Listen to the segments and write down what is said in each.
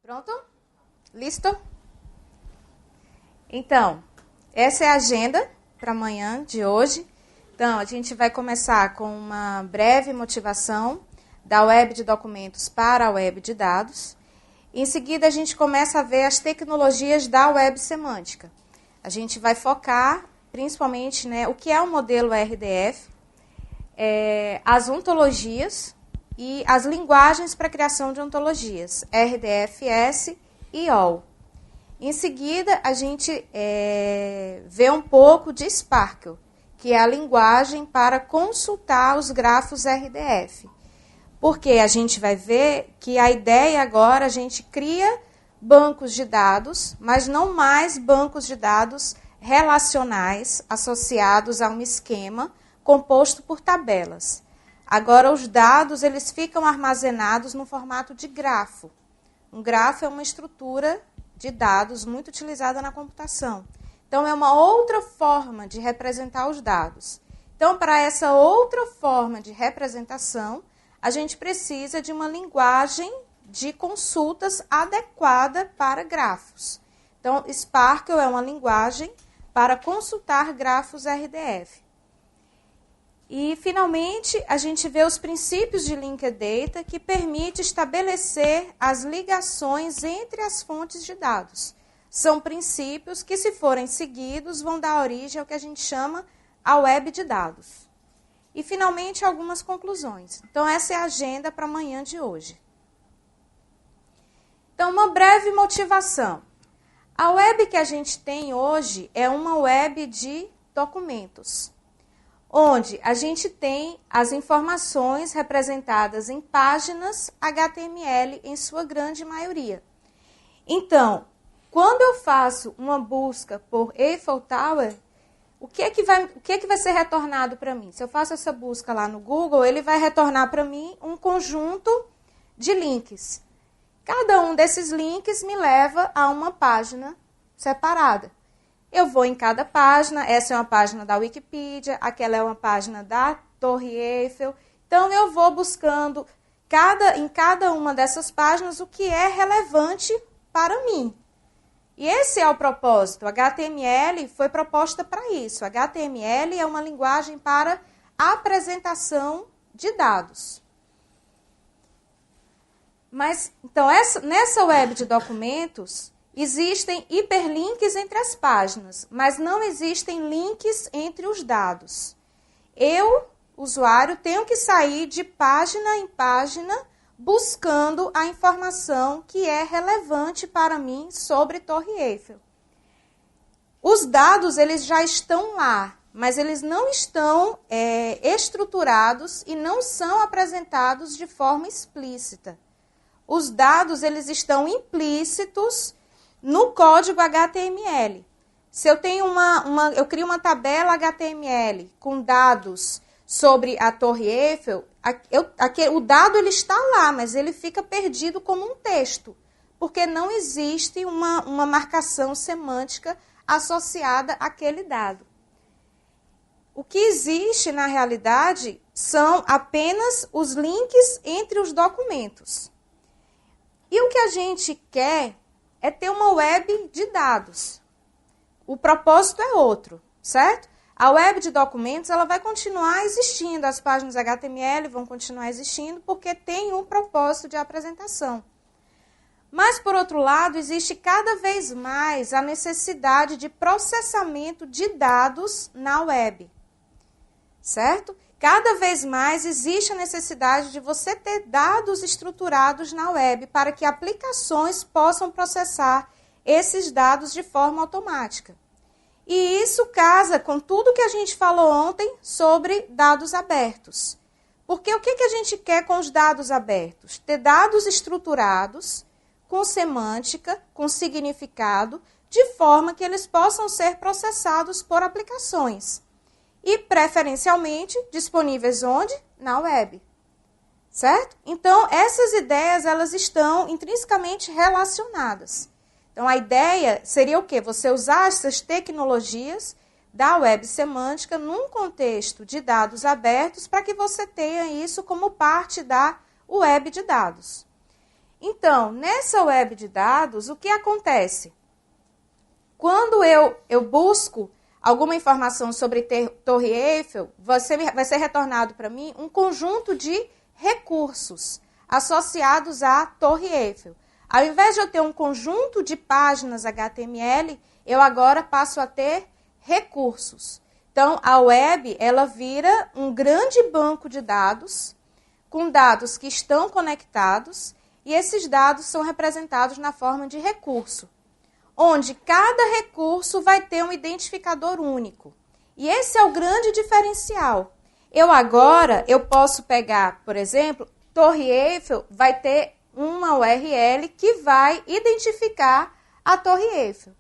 Pronto? Listo? Então, essa é a agenda para amanhã de hoje. Então, a gente vai começar com uma breve motivação da web de documentos para a web de dados. Em seguida, a gente começa a ver as tecnologias da web semântica. A gente vai focar principalmente o que é o modelo RDF, as ontologias e as linguagens para a criação de ontologias, RDFS e OL. Em seguida, a gente vê um pouco de Sparkle, que é a linguagem para consultar os grafos RDF. Porque a gente vai ver que a ideia agora, a gente cria bancos de dados, mas não mais bancos de dados relacionais associados a um esquema composto por tabelas. Agora, os dados eles ficam armazenados no formato de grafo. Um grafo é uma estrutura de dados muito utilizada na computação. Então, é uma outra forma de representar os dados. Então, para essa outra forma de representação, a gente precisa de uma linguagem de consultas adequada para grafos. Então, Sparkle é uma linguagem para consultar grafos RDF. E, finalmente, a gente vê os princípios de Linked Data, que permite estabelecer as ligações entre as fontes de dados. São princípios que, se forem seguidos, vão dar origem ao que a gente chama a web de dados. E, finalmente, algumas conclusões. Então, essa é a agenda para amanhã de hoje. Então, uma breve motivação. A web que a gente tem hoje é uma web de documentos, onde a gente tem as informações representadas em páginas HTML em sua grande maioria. Então, quando eu faço uma busca por Eiffel Tower, o que é que vai ser retornado para mim? Se eu faço essa busca lá no Google, ele vai retornar para mim um conjunto de links. Cada um desses links me leva a uma página separada. Eu vou em cada página, essa é uma página da Wikipedia, aquela é uma página da Torre Eiffel. Então, eu vou buscando em cada uma dessas páginas o que é relevante para mim. E esse é o propósito. O HTML foi proposta para isso. O HTML é uma linguagem para apresentação de dados. Mas, então, nessa web de documentos, existem hiperlinks entre as páginas, mas não existem links entre os dados. Eu, usuário, tenho que sair de página em página buscando a informação que é relevante para mim sobre Torre Eiffel. Os dados eles já estão lá, mas eles não estão estruturados e não são apresentados de forma explícita. Os dados eles estão implícitos no código HTML. Se eu tenho eu crio uma tabela HTML com dados sobre a Torre Eiffel, o dado ele está lá, mas ele fica perdido como um texto, porque não existe uma marcação semântica associada àquele dado. O que existe, na realidade, são apenas os links entre os documentos. E o que a gente quer é ter uma web de dados. O propósito é outro, certo? A web de documentos ela vai continuar existindo, as páginas HTML vão continuar existindo porque tem um propósito de apresentação. Mas, por outro lado, existe cada vez mais a necessidade de processamento de dados na web, certo? Cada vez mais existe a necessidade de você ter dados estruturados na web para que aplicações possam processar esses dados de forma automática. E isso casa com tudo que a gente falou ontem sobre dados abertos. Porque o que a gente quer com os dados abertos? Ter dados estruturados, com semântica, com significado, de forma que eles possam ser processados por aplicações. E, preferencialmente, disponíveis onde? Na web. Certo? Então, essas ideias elas estão intrinsecamente relacionadas. Então, a ideia seria o quê? Você usar essas tecnologias da web semântica num contexto de dados abertos para que você tenha isso como parte da web de dados. Então, nessa web de dados, o que acontece? Quando eu busco alguma informação sobre Torre Eiffel, vai ser retornado para mim um conjunto de recursos associados à Torre Eiffel. Ao invés de eu ter um conjunto de páginas HTML, eu agora passo a ter recursos. Então, a web, ela vira um grande banco de dados, com dados que estão conectados, e esses dados são representados na forma de recurso, onde cada recurso vai ter um identificador único. E esse é o grande diferencial. Eu posso pegar, por exemplo, Torre Eiffel vai ter uma URL que vai identificar a Torre Eiffel.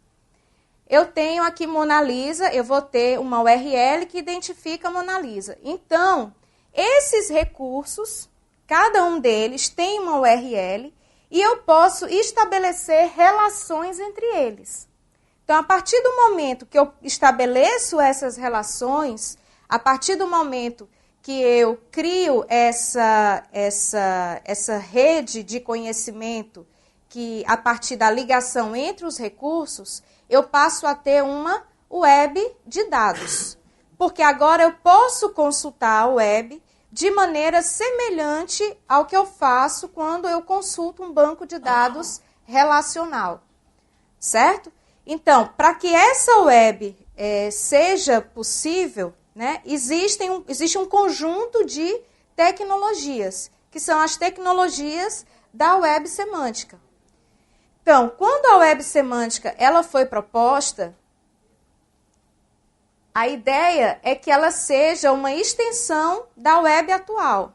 Eu tenho aqui Mona Lisa, eu vou ter uma URL que identifica a Mona Lisa. Então, esses recursos, cada um deles tem uma URL e eu posso estabelecer relações entre eles. Então, a partir do momento que eu estabeleço essas relações, a partir do momento que eu crio essa rede de conhecimento, que a partir da ligação entre os recursos, eu passo a ter uma web de dados. Porque agora eu posso consultar a web de maneira semelhante ao que eu faço quando eu consulto um banco de dados relacional. Certo? Então, para que essa web seja possível, né, existe um conjunto de tecnologias, que são as tecnologias da web semântica. Então, quando a web semântica ela foi proposta, a ideia é que ela seja uma extensão da web atual.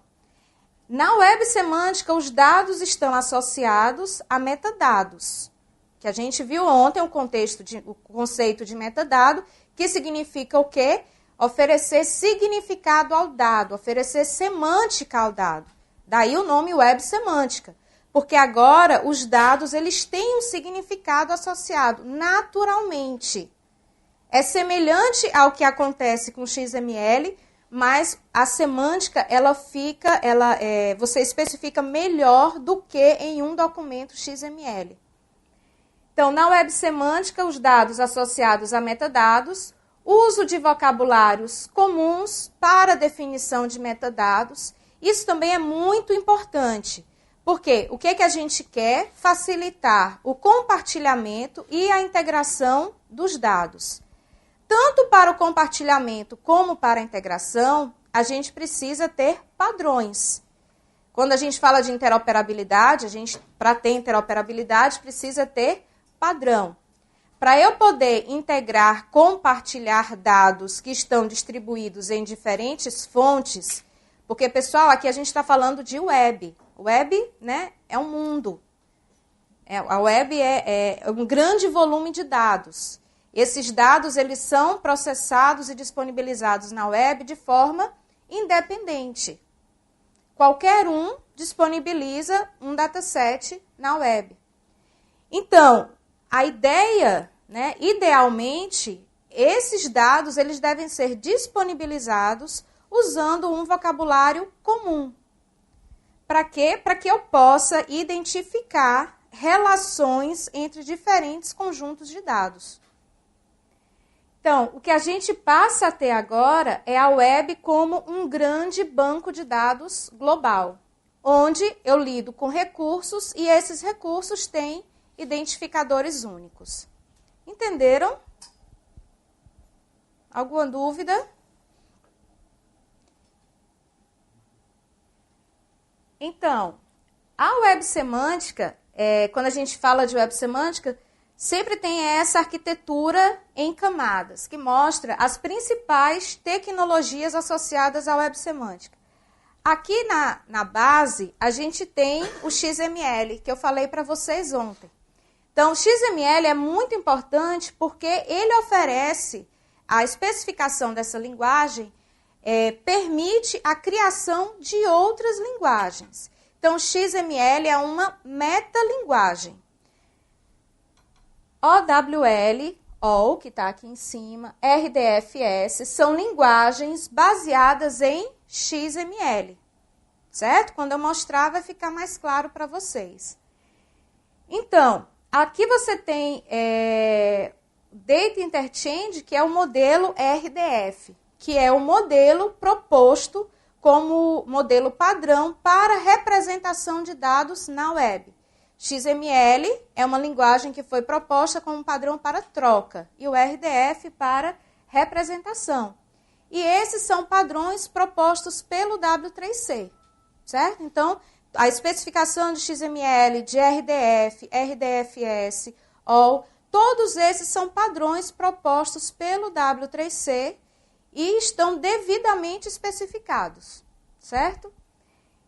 Na web semântica, os dados estão associados a metadados, que a gente viu ontem o conceito de metadado, que significa o quê? Oferecer significado ao dado, oferecer semântica ao dado. Daí o nome web semântica. Porque agora os dados eles têm um significado associado naturalmente. É semelhante ao que acontece com o XML, mas a semântica você especifica melhor do que em um documento XML. Então, na web semântica, os dados associados a metadados, uso de vocabulários comuns para definição de metadados, isso também é muito importante. Porque o que a gente quer? Facilitar o compartilhamento e a integração dos dados. Tanto para o compartilhamento como para a integração, a gente precisa ter padrões. Quando a gente fala de interoperabilidade, para ter interoperabilidade, precisa ter padrão. Para eu poder integrar, compartilhar dados que estão distribuídos em diferentes fontes, porque, pessoal, aqui a gente está falando de web. Web, né, é um mundo. A web é um grande volume de dados. Esses dados eles são processados e disponibilizados na web de forma independente. Qualquer um disponibiliza um dataset na web. Então, a ideia, né, idealmente, esses dados eles devem ser disponibilizados usando um vocabulário comum. Para quê? Para que eu possa identificar relações entre diferentes conjuntos de dados. Então, o que a gente passa a ter agora é a web como um grande banco de dados global, onde eu lido com recursos e esses recursos têm identificadores únicos. Entenderam? Alguma dúvida? Então, a web semântica, quando a gente fala de web semântica, sempre tem essa arquitetura em camadas, que mostra as principais tecnologias associadas à web semântica. Aqui na base, a gente tem o XML, que eu falei para vocês ontem. Então, o XML é muito importante porque ele oferece a especificação dessa linguagem, permite a criação de outras linguagens. Então, o XML é uma metalinguagem. OWL, que está aqui em cima, RDFS, são linguagens baseadas em XML. Certo? Quando eu mostrar, vai ficar mais claro para vocês. Então, aqui você tem Data Interchange, que é o modelo RDF, que é o modelo proposto como modelo padrão para representação de dados na web. XML é uma linguagem que foi proposta como padrão para troca e o RDF para representação. E esses são padrões propostos pelo W3C, certo? Então, a especificação de XML, de RDF, RDFS, OL, todos esses são padrões propostos pelo W3C e estão devidamente especificados, certo?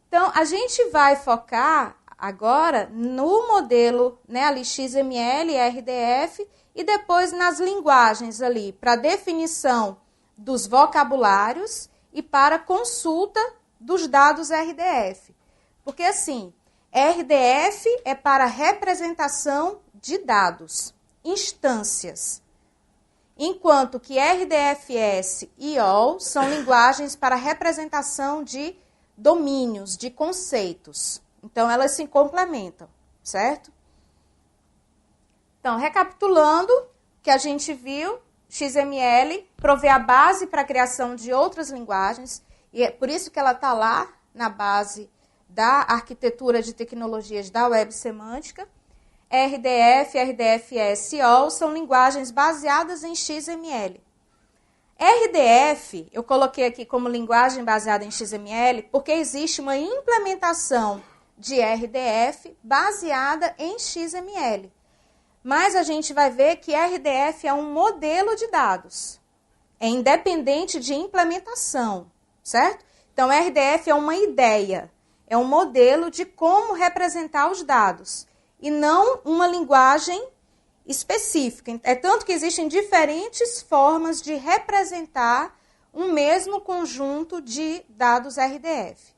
Então, a gente vai focar agora no modelo, né, ali XML, RDF, e depois nas linguagens ali, para definição dos vocabulários e para consulta dos dados RDF. Porque, assim, RDF é para representação de dados, instâncias. Enquanto que RDFS e OL são linguagens para representação de domínios, de conceitos. Então, elas se complementam, certo? Então, recapitulando o que a gente viu, XML provê a base para a criação de outras linguagens, e é por isso que ela está lá na base da arquitetura de tecnologias da web semântica. RDF, RDFS e OL são linguagens baseadas em XML. RDF, eu coloquei aqui como linguagem baseada em XML, porque existe uma implementação de RDF baseada em XML. Mas a gente vai ver que RDF é um modelo de dados. É independente de implementação, certo? Então, RDF é uma ideia, é um modelo de como representar os dados, e não uma linguagem específica. É tanto que existem diferentes formas de representar um mesmo conjunto de dados RDF.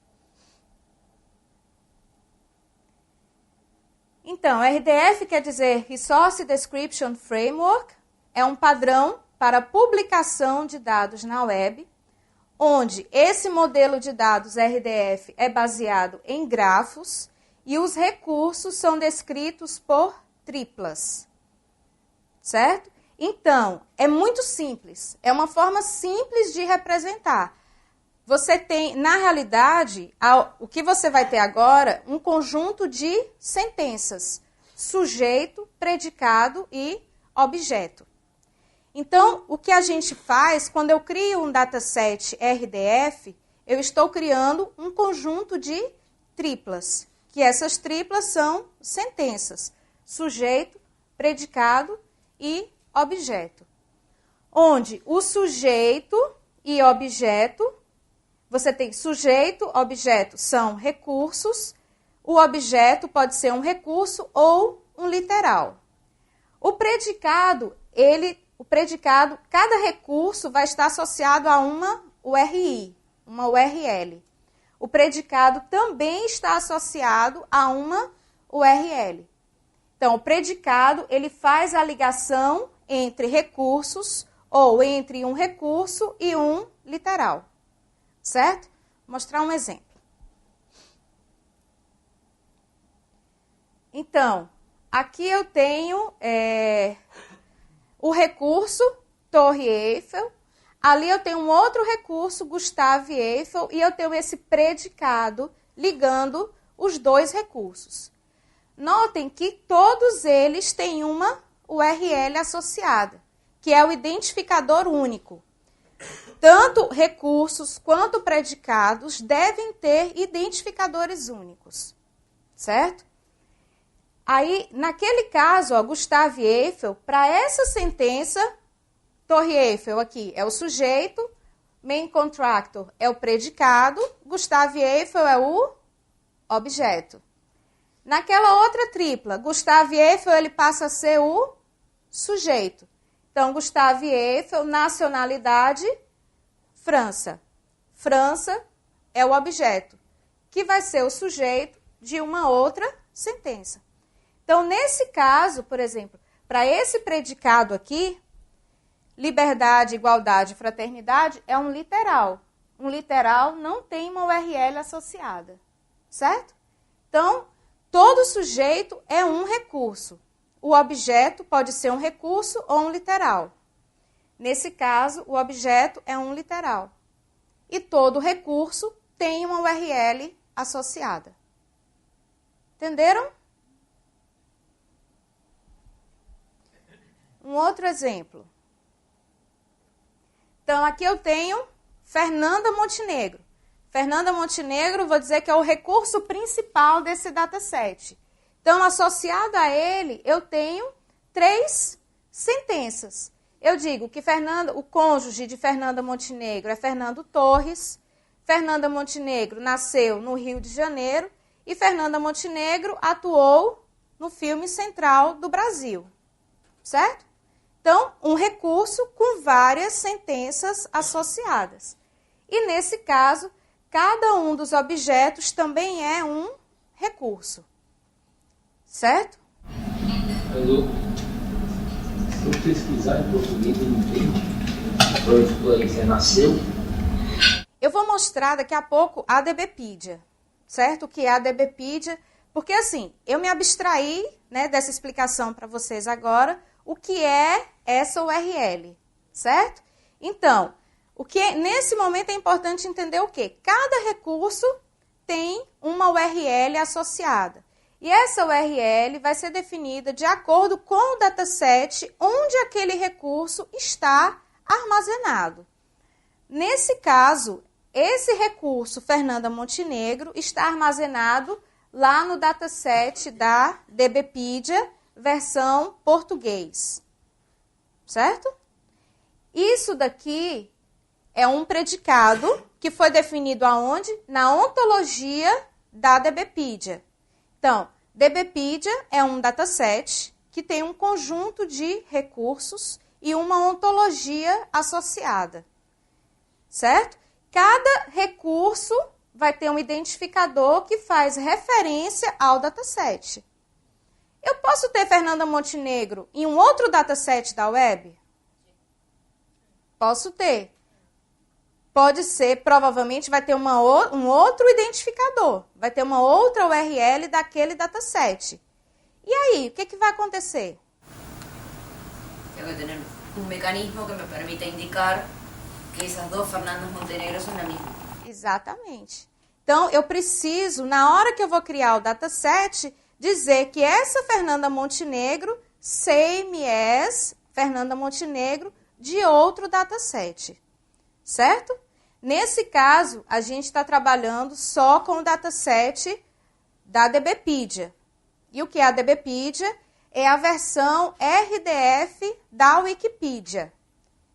Então, RDF quer dizer Resource Description Framework, é um padrão para publicação de dados na web, onde esse modelo de dados RDF é baseado em grafos e os recursos são descritos por triplas, certo? Então, é muito simples, é uma forma simples de representar. Você tem, na realidade, o que você vai ter agora, um conjunto de sentenças, sujeito, predicado e objeto. Então, o que a gente faz, quando eu crio um dataset RDF, eu estou criando um conjunto de triplas, que essas triplas são sentenças, sujeito, predicado e objeto. Onde o sujeito e objeto, você tem sujeito, objeto são recursos, o objeto pode ser um recurso ou um literal. O predicado, cada recurso vai estar associado a uma URI, uma URL. O predicado também está associado a uma URL. Então, o predicado, ele faz a ligação entre recursos ou entre um recurso e um literal. Certo? Vou mostrar um exemplo. Então, aqui eu tenho o recurso Torre Eiffel, ali eu tenho um outro recurso, Gustave Eiffel, e eu tenho esse predicado ligando os dois recursos. Notem que todos eles têm uma URL associada, que é o identificador único. Tanto recursos quanto predicados devem ter identificadores únicos, certo? Aí, naquele caso, ó, Gustave Eiffel, para essa sentença, Torre Eiffel aqui é o sujeito, main contractor é o predicado, Gustave Eiffel é o objeto. Naquela outra tripla, Gustave Eiffel ele passa a ser o sujeito. Então, Gustave Eiffel, nacionalidade, França. França é o objeto, que vai ser o sujeito de uma outra sentença. Então, nesse caso, por exemplo, para esse predicado aqui, liberdade, igualdade, fraternidade, é um literal. Um literal não tem uma URL associada, certo? Então, todo sujeito é um recurso. O objeto pode ser um recurso ou um literal. Nesse caso, o objeto é um literal. E todo recurso tem uma URL associada. Entenderam? Um outro exemplo. Então, aqui eu tenho Fernanda Montenegro. Fernanda Montenegro, vou dizer que é o recurso principal desse dataset. Então, associado a ele, eu tenho 3 sentenças. Eu digo que o cônjuge de Fernanda Montenegro é Fernando Torres. Fernanda Montenegro nasceu no Rio de Janeiro e Fernanda Montenegro atuou no filme Central do Brasil. Certo? Então, um recurso com várias sentenças associadas. E nesse caso, cada um dos objetos também é um recurso. Certo? Alô? Se eu pesquisar em português, eu não entendo. Nasceu. Eu vou mostrar daqui a pouco a DBpedia. Certo? O que é a DBpedia? Porque assim, eu me abstraí, né, dessa explicação para vocês agora, o que é essa URL, certo? Então, nesse momento é importante entender o quê? Cada recurso tem uma URL associada. E essa URL vai ser definida de acordo com o dataset onde aquele recurso está armazenado. Nesse caso, esse recurso, Fernanda Montenegro, está armazenado lá no dataset da DBpedia, versão português. Certo? Isso daqui é um predicado que foi definido aonde? Na ontologia da DBpedia. Então, DBpedia é um dataset que tem um conjunto de recursos e uma ontologia associada. Certo? Cada recurso vai ter um identificador que faz referência ao dataset. Eu posso ter Fernanda Montenegro em um outro dataset da web? Posso ter. Pode ser, provavelmente vai ter um outro identificador. Vai ter uma outra URL daquele dataset. E aí, o que vai acontecer? Tengo que tener un mecanismo que me permita indicar que esas dos Fernandas Montenegro son la misma. Exatamente. Então, eu preciso, na hora que eu vou criar o dataset, dizer que essa Fernanda Montenegro same as Fernanda Montenegro de outro dataset. Certo? Nesse caso, a gente está trabalhando só com o dataset da DBpedia. E o que é a DBpedia? É a versão RDF da Wikipedia.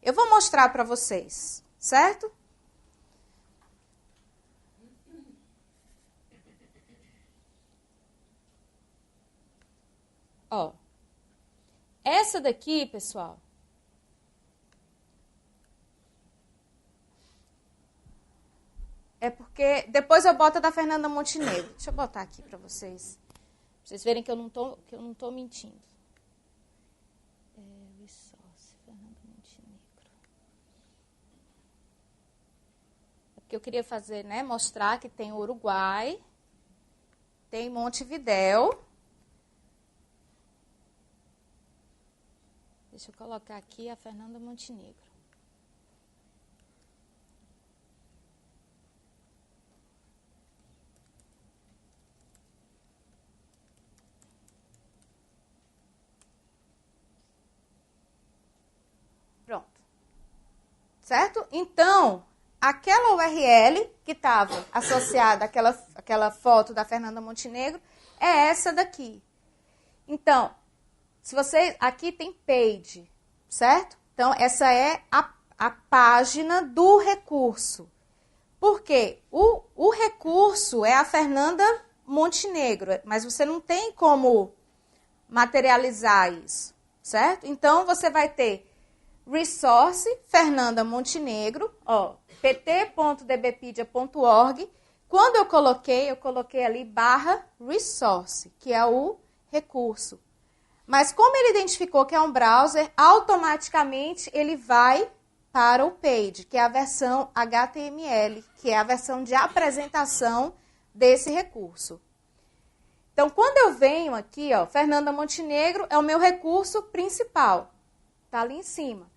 Eu vou mostrar para vocês, certo? Ó, essa daqui, pessoal, é porque depois eu boto a da Fernanda Montenegro. Deixa eu botar aqui para vocês verem que eu não tô mentindo. Resource, Fernanda Montenegro. É porque eu queria fazer, né, mostrar que tem Uruguai, tem Montevidéu. Deixa eu colocar aqui a Fernanda Montenegro. Pronto. Certo? Então, aquela URL que estava associada àquela foto da Fernanda Montenegro é essa daqui. Então, se você, aqui tem page, certo? Então, essa é a página do recurso. Por quê? O recurso é a Fernanda Montenegro, mas você não tem como materializar isso, certo? Então, você vai ter resource Fernanda Montenegro, ó, pt.dbpedia.org. Quando eu coloquei ali /resource, que é o recurso. Mas como ele identificou que é um browser, automaticamente ele vai para o page, que é a versão HTML, que é a versão de apresentação desse recurso. Então, Então, quando eu venho aqui, ó, Fernanda Montenegro é o meu recurso principal. Está ali em cima.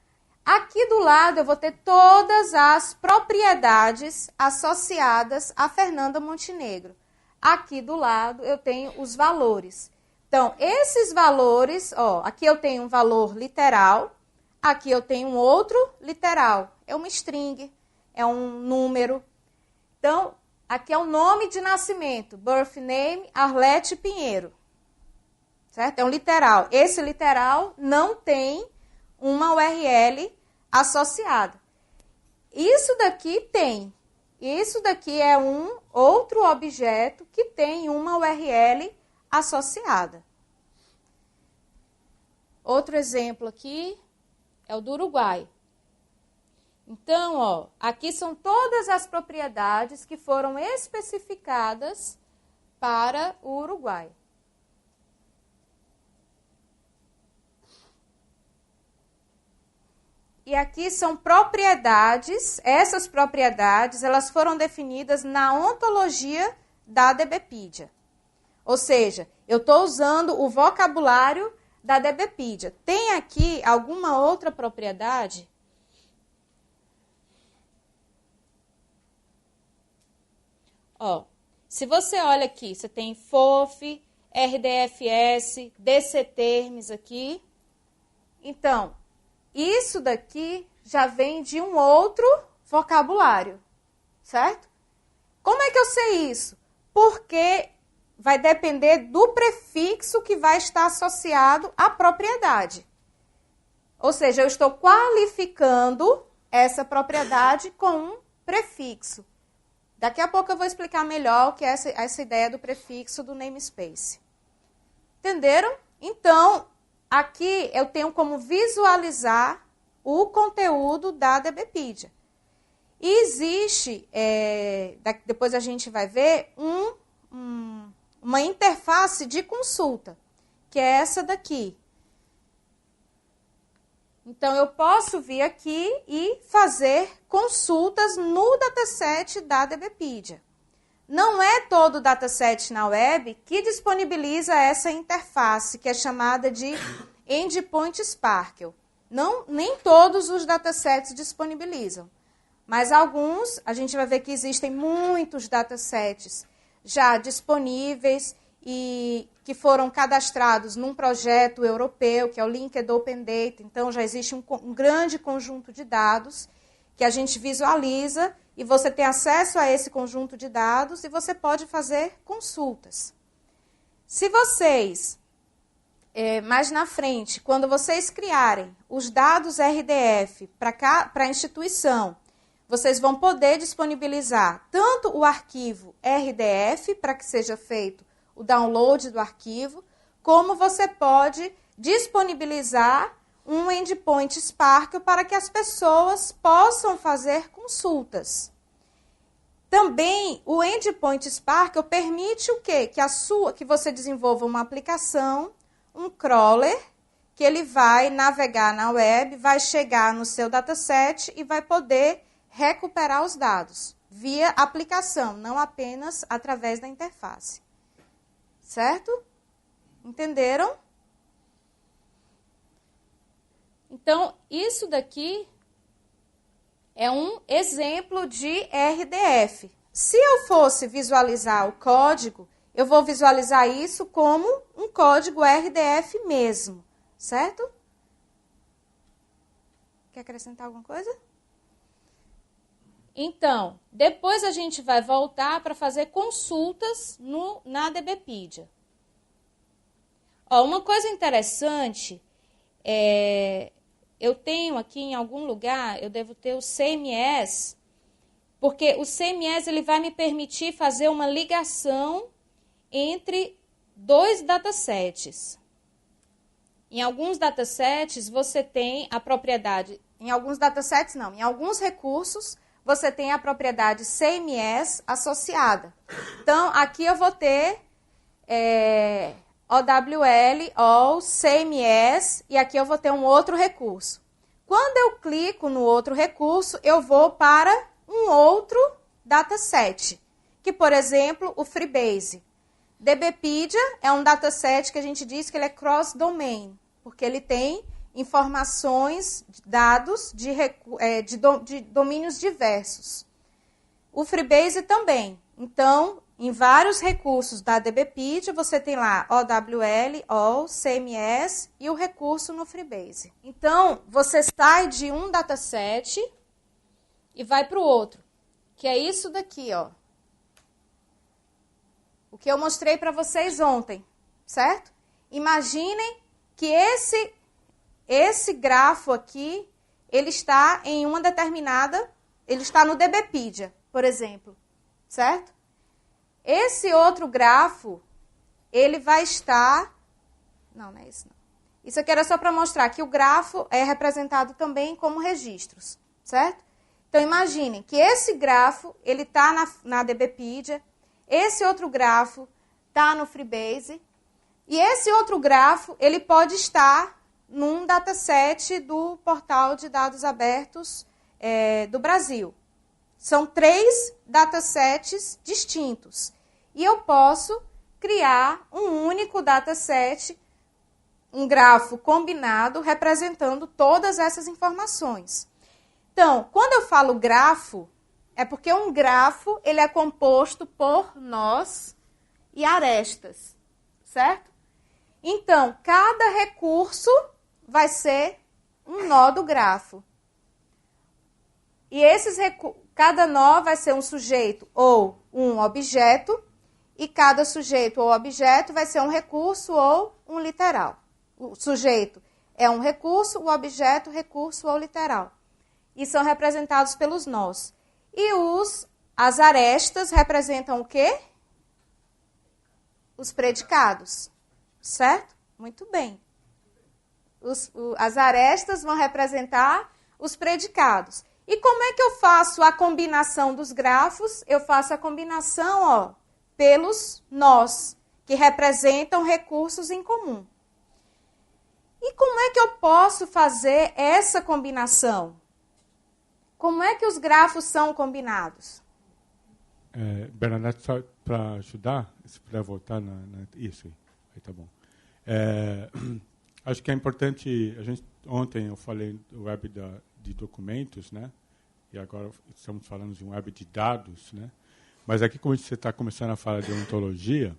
Aqui do lado eu vou ter todas as propriedades associadas a Fernanda Montenegro. Aqui do lado eu tenho os valores. Então, esses valores, ó, aqui eu tenho um valor literal, aqui eu tenho um outro literal. É uma string, é um número. Então, aqui é o nome de nascimento, birth name, Arlete Pinheiro. Certo? É um literal. Esse literal não tem uma URL associada. Isso daqui tem. Isso daqui é um outro objeto que tem uma URL associada. Outro exemplo aqui é o do Uruguai. Então, ó, aqui são todas as propriedades que foram especificadas para o Uruguai. E aqui são propriedades, essas propriedades, elas foram definidas na ontologia da DBpedia. Ou seja, eu estou usando o vocabulário da DBpedia. Tem aqui alguma outra propriedade? Ó, se você olha aqui, você tem FOF, RDFS, DCTerms aqui. Então, isso daqui já vem de um outro vocabulário, certo? Como é que eu sei isso? Porque vai depender do prefixo que vai estar associado à propriedade. Ou seja, eu estou qualificando essa propriedade com um prefixo. Daqui a pouco eu vou explicar melhor o que é essa ideia do prefixo do namespace. Entenderam? Então, aqui eu tenho como visualizar o conteúdo da DBpedia. E existe, depois a gente vai ver, uma interface de consulta, que é essa daqui. Então, eu posso vir aqui e fazer consultas no dataset da DBpedia. Não é todo dataset na web que disponibiliza essa interface, que é chamada de Endpoint Sparkle. Nem todos os datasets disponibilizam, mas alguns, a gente vai ver que existem muitos datasets já disponíveis e que foram cadastrados num projeto europeu, que é o Linked Open Data. Então, já existe um grande conjunto de dados que a gente visualiza e você tem acesso a esse conjunto de dados e você pode fazer consultas. Se vocês, mais na frente, quando vocês criarem os dados RDF para a instituição, vocês vão poder disponibilizar tanto o arquivo RDF, para que seja feito o download do arquivo, como você pode disponibilizar um endpoint Sparkle para que as pessoas possam fazer consultas. Também o endpoint Sparkle permite o quê? Que você desenvolva uma aplicação, um crawler, que ele vai navegar na web, vai chegar no seu dataset e vai poder recuperar os dados via aplicação, não apenas através da interface. Certo? Entenderam? Então, isso daqui é um exemplo de RDF. Se eu fosse visualizar o código, eu vou visualizar isso como um código RDF mesmo, certo? Quer acrescentar alguma coisa? Então, depois a gente vai voltar para fazer consultas na DBpedia. Ó, uma coisa interessante, eu tenho aqui em algum lugar, eu devo ter o CMS, porque o CMS ele vai me permitir fazer uma ligação entre dois datasets. Em alguns datasets você tem a propriedade, em alguns datasets não, em alguns recursos você tem a propriedade CMS associada. Então, aqui eu vou ter OWL, all, CMS, e aqui eu vou ter um outro recurso. Quando eu clico no outro recurso, eu vou para um outro dataset, que, por exemplo, o Freebase. DBpedia é um dataset que a gente diz que ele é cross-domain, porque ele tem informações, dados de domínios diversos. O Freebase também. Então, em vários recursos da DBpedia, você tem lá OWL, OL, CMS e o recurso no Freebase. Então, você sai de um dataset e vai para o outro, que é isso daqui, ó. O que eu mostrei para vocês ontem, certo? Imaginem que esse grafo aqui, ele está em uma determinada, ele está no DBpedia, por exemplo, certo? Esse outro grafo, ele vai estar... Não é isso não. Isso aqui era só para mostrar que o grafo é representado também como registros, certo? Então, imaginem que esse grafo, ele está na DBpedia, esse outro grafo está no Freebase, e esse outro grafo, ele pode estar num dataset do Portal de Dados Abertos do Brasil. São 3 datasets distintos. E eu posso criar um único dataset, um grafo combinado, representando todas essas informações. Então, quando eu falo grafo, é porque um grafo ele é composto por nós e arestas, certo? Então, cada recurso vai ser um nó do grafo. E cada nó vai ser um sujeito ou um objeto, e cada sujeito ou objeto vai ser um recurso ou um literal. O sujeito é um recurso, o objeto, recurso ou literal. E são representados pelos nós. E as arestas representam o quê? Os predicados, certo? Muito bem. As arestas vão representar os predicados. E como é que eu faço a combinação dos grafos? Eu faço a combinação, pelos nós, que representam recursos em comum. E como é que eu posso fazer essa combinação? Como é que os grafos são combinados? Bernadette, só para ajudar, se puder voltar isso aí tá bom. Acho que é importante, ontem eu falei do web de documentos, né? E agora estamos falando de um web de dados, né? Mas aqui, como você está começando a falar de ontologia,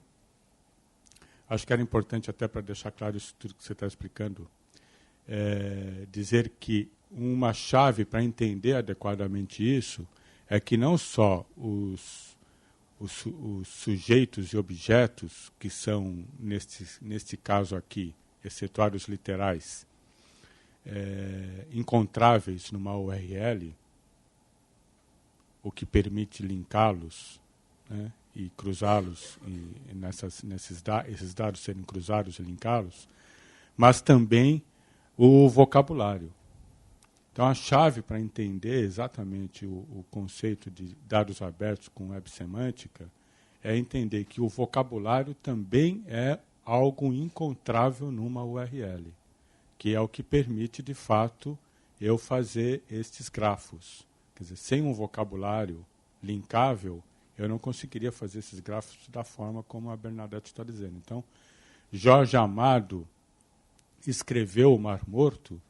acho que era importante, até para deixar claro isso tudo que você está explicando, dizer que uma chave para entender adequadamente isso é que não só os sujeitos e objetos, que são, neste caso aqui, excetuar os literais, encontráveis numa URL, o que permite linká-los, né, e cruzá-los, e esses dados serem cruzados e linká-los, mas também o vocabulário. Então, a chave para entender exatamente o conceito de dados abertos com web semântica é entender que o vocabulário também é algo encontrável numa URL, que é o que permite, de fato, eu fazer estes grafos. Quer dizer, sem um vocabulário linkável, eu não conseguiria fazer esses grafos da forma como a Bernadette está dizendo. Então, Jorge Amado escreveu o Mar Morto.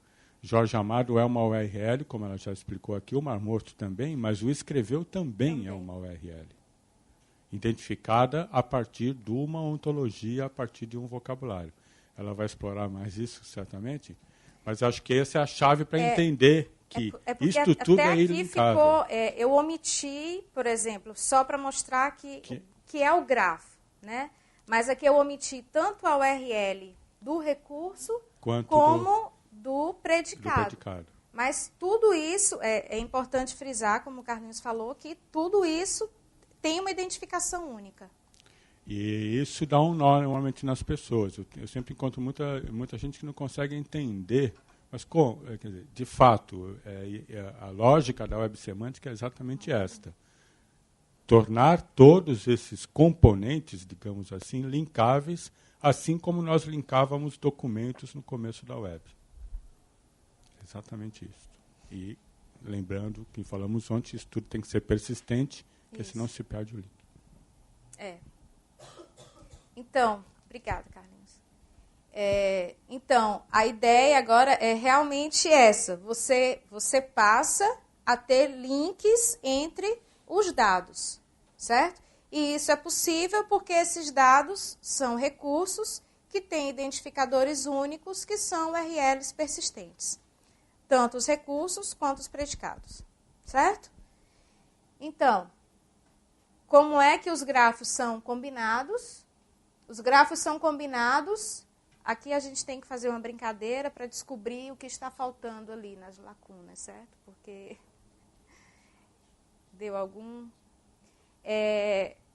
Jorge Amado é uma URL, como ela já explicou aqui, o Mar Morto também, mas o escreveu também é uma URL, identificada a partir de uma ontologia, a partir de um vocabulário. Ela vai explorar mais isso, certamente, mas acho que essa é a chave para entender que isto tudo é ilinkável. Eu omiti, por exemplo, só para mostrar que é o grafo, né? Mas aqui eu omiti tanto a URL do recurso como do predicado. Mas tudo isso, é importante frisar, como o Carlinhos falou, que tudo isso tem uma identificação única. E isso dá um nó normalmente nas pessoas. Eu sempre encontro muita gente que não consegue entender. Mas, quer dizer, de fato, a lógica da web semântica é exatamente esta. Tornar todos esses componentes, digamos assim, linkáveis, assim como nós linkávamos documentos no começo da web. Exatamente isso. E lembrando que falamos ontem, isso tudo tem que ser persistente, porque senão se perde o link. Então, obrigada, Carlinhos. Então, a ideia agora é realmente essa. Você passa a ter links entre os dados, certo? E isso é possível porque esses dados são recursos que têm identificadores únicos, que são URLs persistentes. Tanto os recursos quanto os predicados, certo? Então, como é que os grafos são combinados? Os grafos são combinados. Aqui a gente tem que fazer uma brincadeira para descobrir o que está faltando ali nas lacunas, certo? Porque deu algum...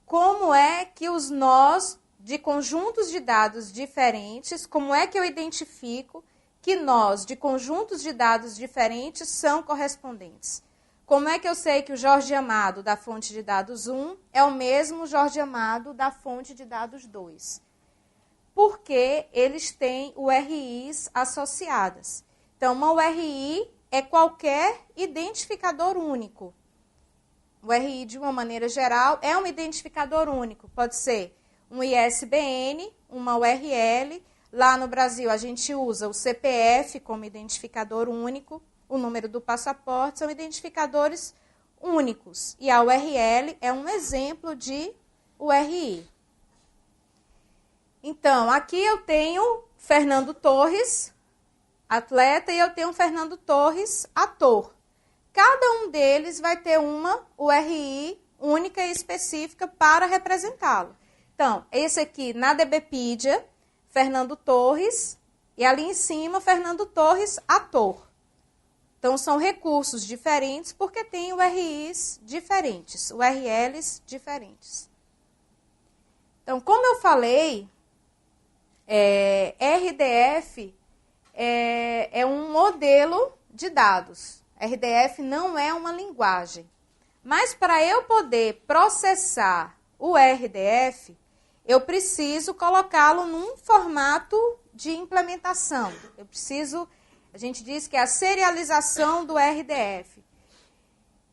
como é que os nós de conjuntos de dados diferentes, como é que eu identifico que nós de conjuntos de dados diferentes são correspondentes? Como é que eu sei que o Jorge Amado da fonte de dados 1 é o mesmo Jorge Amado da fonte de dados 2? Porque eles têm URIs associadas. Então, uma URI é qualquer identificador único. O URI, de uma maneira geral, é um identificador único. Pode ser um ISBN, uma URL. Lá no Brasil, a gente usa o CPF como identificador único. O número do passaporte são identificadores únicos. E a URL é um exemplo de URI. Então, aqui eu tenho Fernando Torres, atleta, e eu tenho Fernando Torres, ator. Cada um deles vai ter uma URI única e específica para representá-lo. Então, esse aqui na DBpedia, Fernando Torres, e ali em cima, Fernando Torres, ator. Então, são recursos diferentes porque tem URIs diferentes, URLs diferentes. Então, como eu falei, RDF é um modelo de dados. RDF não é uma linguagem. Mas para eu poder processar o RDF, eu preciso colocá-lo num formato de implementação. A gente diz que é a serialização do RDF.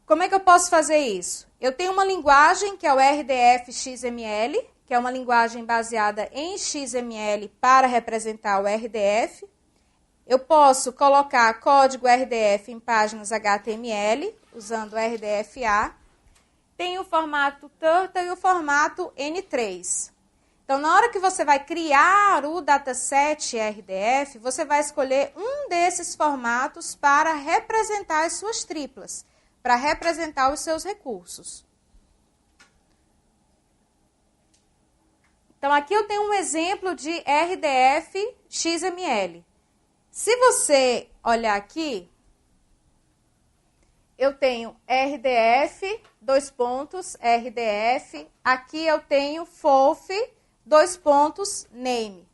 Como é que eu posso fazer isso? Eu tenho uma linguagem que é o RDF XML, que é uma linguagem baseada em XML para representar o RDF. Eu posso colocar código RDF em páginas HTML, usando o RDFA. Tem o formato Turtle e o formato N3. Então, na hora que você vai criar o dataset RDF, você vai escolher um desses formatos para representar as suas triplas, para representar os seus recursos. Então, aqui eu tenho um exemplo de RDF XML. Se você olhar aqui, eu tenho RDF, RDF, aqui eu tenho FOF, name.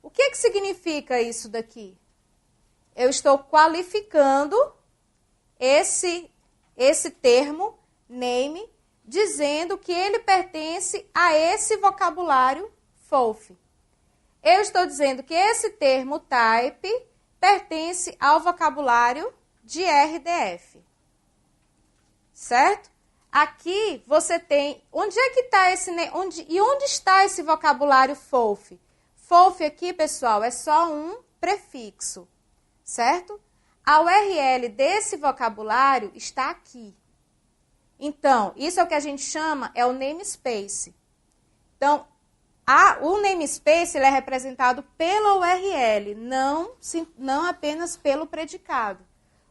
O que significa isso daqui? Eu estou qualificando esse termo, name, dizendo que ele pertence a esse vocabulário FOF. Eu estou dizendo que esse termo type pertence ao vocabulário de RDF. Certo? Aqui você tem... Onde é que está onde está esse vocabulário FOF? FOF aqui, pessoal, é só um prefixo. Certo? A URL desse vocabulário está aqui. Então, isso é o que a gente chama, é o namespace. Então, o namespace ele é representado pela URL, não apenas pelo predicado.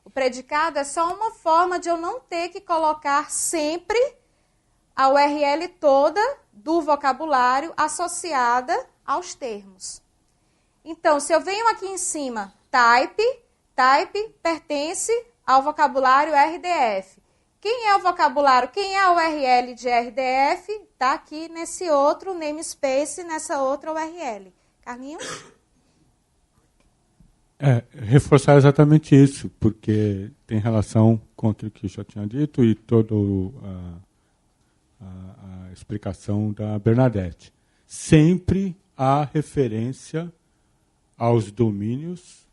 O predicado é só uma forma de eu não ter que colocar sempre a URL toda do vocabulário associada aos termos. Então, se eu venho aqui em cima, type pertence ao vocabulário RDF. Quem é o vocabulário, quem é a URL de RDF? Está aqui nesse outro namespace, nessa outra URL. Carlinhos? Reforçar exatamente isso, porque tem relação com aquilo que eu já tinha dito e toda a explicação da Bernadette. Sempre há referência aos domínios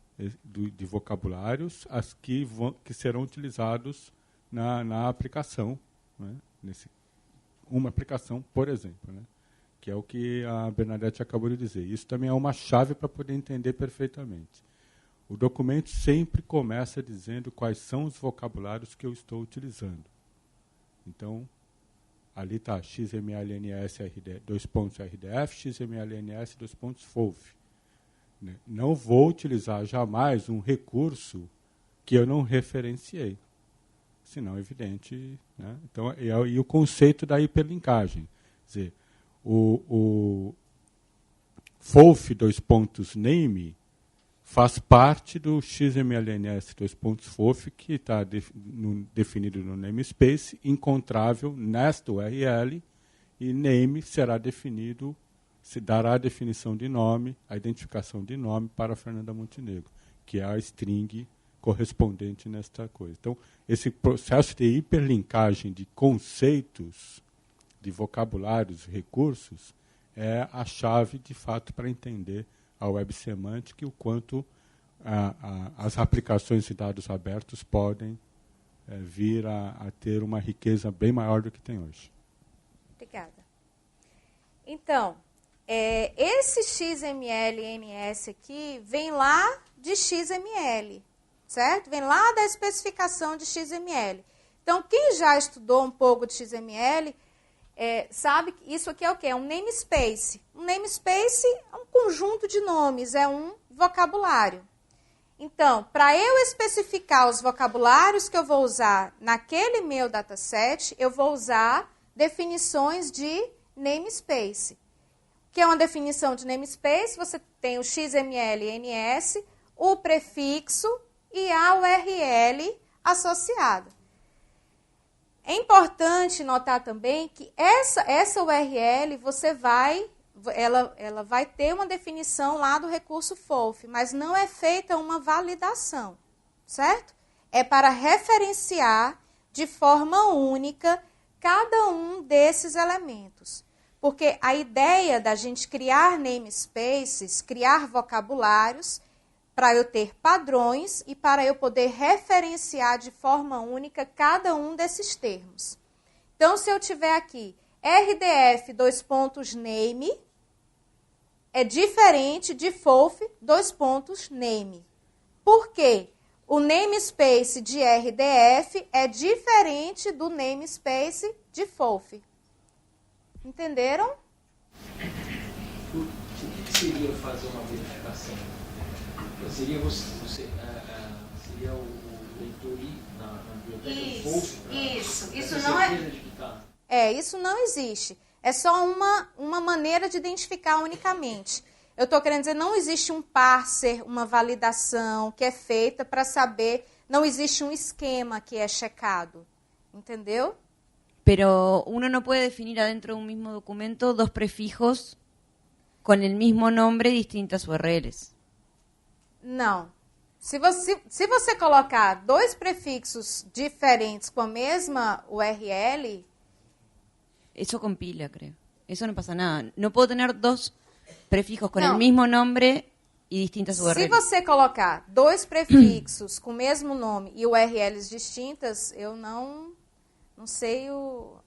de vocabulários que serão utilizados na aplicação, né? Uma aplicação, por exemplo, né? que é o que a Bernadette acabou de dizer. Isso também é uma chave para poder entender perfeitamente. O documento sempre começa dizendo quais são os vocabulários que eu estou utilizando. Então, ali está XMLNS RDF, XMLNS FOF. Não vou utilizar jamais um recurso que eu não referenciei. Senão, é evidente. Né? Então, e o conceito da hiperlinkagem. Quer dizer, o FOF name faz parte do XMLNS FOF, que está definido no namespace, encontrável nesta URL, e name será definido, se dará a definição de nome, a identificação de nome para a Fernanda Montenegro, que é a string correspondente nesta coisa. Então, esse processo de hiperlinkagem de conceitos, de vocabulários, recursos, é a chave, de fato, para entender a web semântica e o quanto as aplicações de dados abertos podem vir a ter uma riqueza bem maior do que tem hoje. Obrigada. Então, esse XML-NS aqui vem lá de XML, certo? Vem lá da especificação de XML. Então, quem já estudou um pouco de XML sabe que isso aqui é o quê? É um namespace. Um namespace é um conjunto de nomes, é um vocabulário. Então, para eu especificar os vocabulários que eu vou usar naquele meu dataset, eu vou usar definições de namespace. O que é uma definição de namespace? Você tem o XML-NS, o prefixo e a URL associada. É importante notar também que essa URL ela vai ter uma definição lá do recurso FOF, mas não é feita uma validação, certo? É para referenciar de forma única cada um desses elementos. Porque a ideia da gente criar namespaces, criar vocabulários, para eu ter padrões e para eu poder referenciar de forma única cada um desses termos. Então, se eu tiver aqui RDF name, é diferente de FOF name. Por quê? O namespace de RDF é diferente do namespace de FOF. Entenderam? O que seria fazer uma verificação? Seria seria o leitor ir na biblioteca FOF? Isso não é. Isso não existe. É só uma maneira de identificar unicamente. Eu estou querendo dizer, não existe um parser, uma validação que é feita para saber, não existe um esquema que é checado. Entendeu? Pero uno no puede definir adentro de un mismo documento dos prefijos con el mismo nombre y distintas URLs. Não. Se você colocar dois prefixos diferentes com a mesma URL... Eso compila, creo. Eso no pasa nada. No puedo tener dos prefijos con el mismo nombre y distintas URLs. Se você colocar dois prefixos com o mesmo nome e URLs distintas, eu não sei eu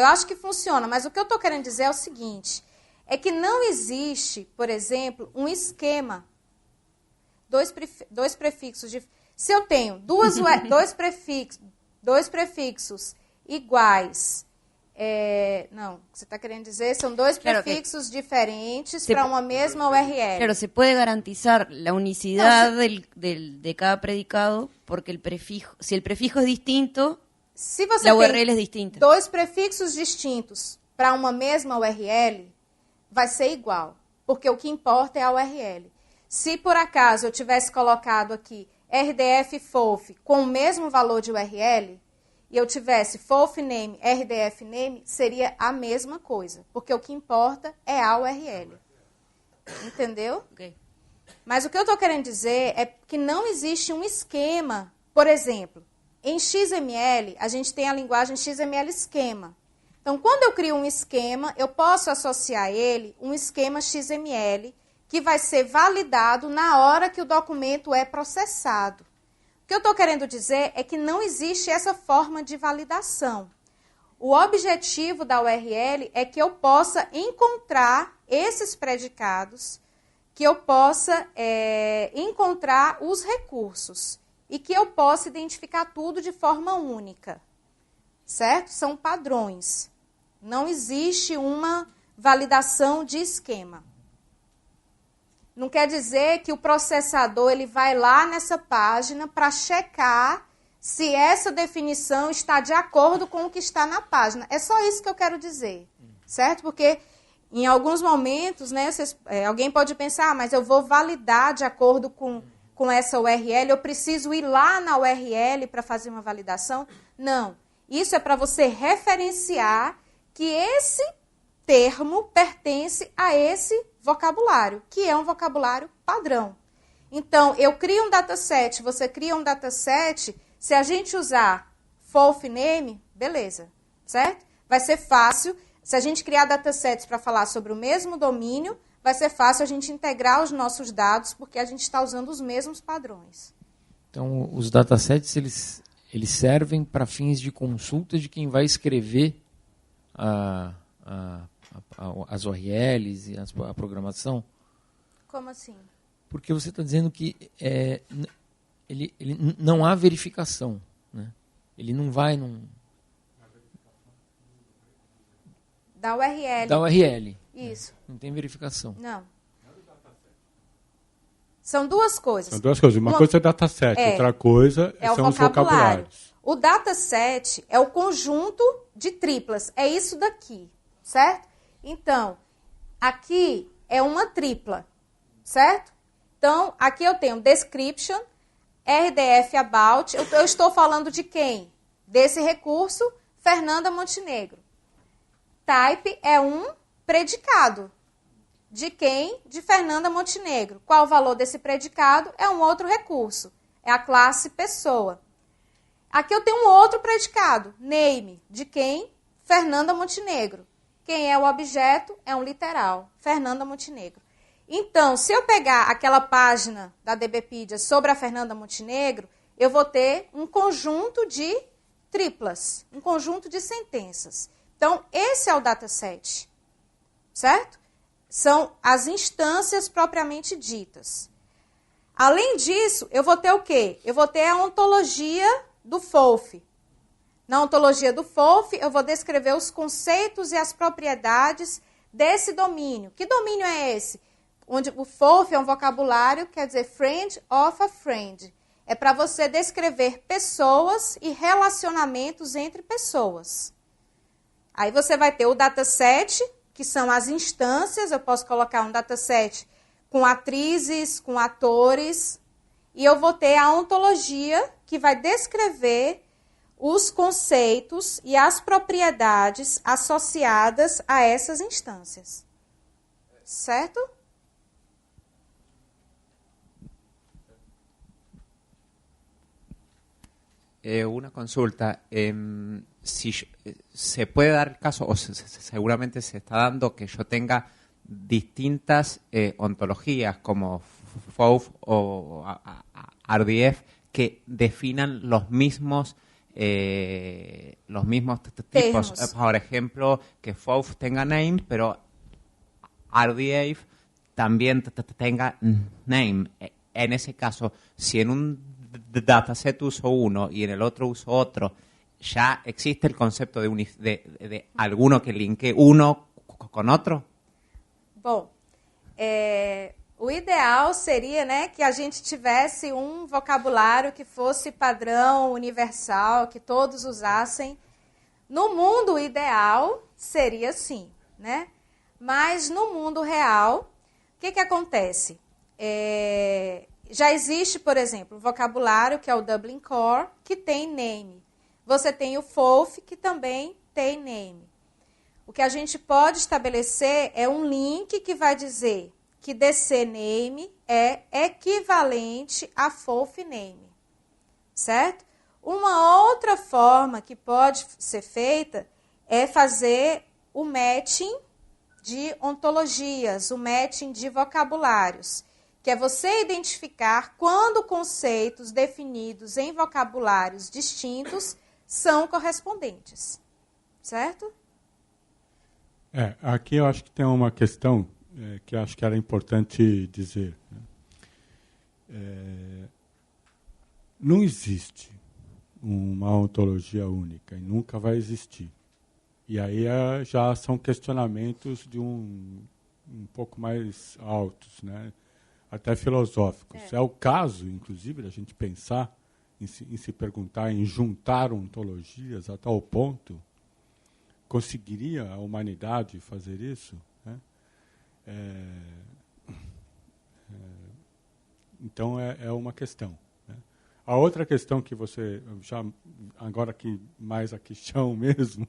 acho que funciona, mas o que eu estou querendo dizer é o seguinte, é que não existe, por exemplo, um esquema, dois prefixos. Se eu tenho dois prefixos iguais, não, você está querendo dizer, são dois prefixos diferentes para uma mesma URL. Claro, se puede garantizar la unicidad de cada predicado, porque si el prefijo es distinto, se você la URL es distinta. Dois prefixos distintos para uma mesma URL, vai ser igual, porque o que importa é a URL. Se por acaso eu tivesse colocado aqui RDF FOF com o mesmo valor de URL, e eu tivesse FOF name, RDF name, seria a mesma coisa, porque o que importa é a URL. Entendeu? Okay. Mas o que eu estou querendo dizer é que não existe um esquema. Por exemplo, em XML, a gente tem a linguagem XML esquema. Então, quando eu crio um esquema, eu posso associar ele um esquema XML que vai ser validado na hora que o documento é processado. O que eu estou querendo dizer é que não existe essa forma de validação. O objetivo da URL é que eu possa encontrar esses predicados, que eu possa encontrar os recursos e que eu possa identificar tudo de forma única, certo? São padrões. Não existe uma validação de esquema. Não quer dizer que o processador ele vai lá nessa página para checar se essa definição está de acordo com o que está na página. É só isso que eu quero dizer, certo? Porque em alguns momentos, né, alguém pode pensar, mas eu vou validar de acordo com essa URL, eu preciso ir lá na URL para fazer uma validação? Não. Isso é para você referenciar que esse termo pertence a esse vocabulário, que é um vocabulário padrão. Então, eu crio um dataset, você cria um dataset, se a gente usar FOF name, beleza, certo? Vai ser fácil, se a gente criar datasets para falar sobre o mesmo domínio, vai ser fácil a gente integrar os nossos dados, porque a gente está usando os mesmos padrões. Então, os datasets, eles servem para fins de consulta de quem vai escrever as URLs e a programação? Como assim? Porque você está dizendo que ele não há verificação, né? Ele não vai Da URL. Da URL. Isso. Não tem verificação. Não. São duas coisas. São duas coisas. Uma coisa é dataset, outra coisa são os vocabulários. O dataset é o conjunto de triplas. É isso daqui, certo? Então, aqui é uma tripla, certo? Então, aqui eu tenho description, RDF about. Eu estou falando de quem? Desse recurso, Fernanda Montenegro. Type é um predicado. De quem? De Fernanda Montenegro. Qual o valor desse predicado? É um outro recurso. É a classe pessoa. Aqui eu tenho um outro predicado, name. De quem? Fernanda Montenegro. Quem é o objeto? É um literal, Fernanda Montenegro. Então, se eu pegar aquela página da DBpedia sobre a Fernanda Montenegro, eu vou ter um conjunto de triplas, um conjunto de sentenças. Então, esse é o dataset, certo? São as instâncias propriamente ditas. Além disso, eu vou ter o quê? Eu vou ter a ontologia do FOF. Na ontologia do FOF, eu vou descrever os conceitos e as propriedades desse domínio. Que domínio é esse? Onde o FOF é um vocabulário, quer dizer friend of a friend. É para você descrever pessoas e relacionamentos entre pessoas. Aí você vai ter o dataset, que são as instâncias. Eu posso colocar um dataset com atrizes, com atores. E eu vou ter a ontologia, que vai descrever os conceitos e as propriedades associadas a essas instâncias. Certo? Una consulta. Se puede dar el caso, o seguramente se está dando, que yo tenga distintas ontologías como FOF o RDF que definan los mismos tipos. Por ejemplo, que FOF tenga name, pero RDF también tenga name. En ese caso, si en un dataset uso uno y en el otro uso otro, ¿ya existe el concepto de alguno que linkee uno con otro? Bom, o ideal seria, né, que a gente tivesse um vocabulário que fosse padrão, universal, que todos usassem. No mundo ideal, seria assim, né? Mas no mundo real, o que acontece? Já existe, por exemplo, um vocabulário que é o Dublin Core, que tem name. Você tem o FOF, que também tem name. O que a gente pode estabelecer é um link que vai dizer que DC name é equivalente a FOF name, certo? Uma outra forma que pode ser feita é fazer o matching de ontologias, o matching de vocabulários, que é você identificar quando conceitos definidos em vocabulários distintos são correspondentes. certo? Aqui eu acho que tem uma questão que eu acho que era importante dizer. Né? Não existe uma ontologia única e nunca vai existir. E aí já são questionamentos de um pouco mais altos, né? Até filosóficos. É o caso, inclusive, da gente pensar em se perguntar, em juntar ontologias a tal ponto. Conseguiria a humanidade fazer isso? Né? Então é uma questão. Né? A outra questão que você, já agora aqui mais aqui chão mesmo,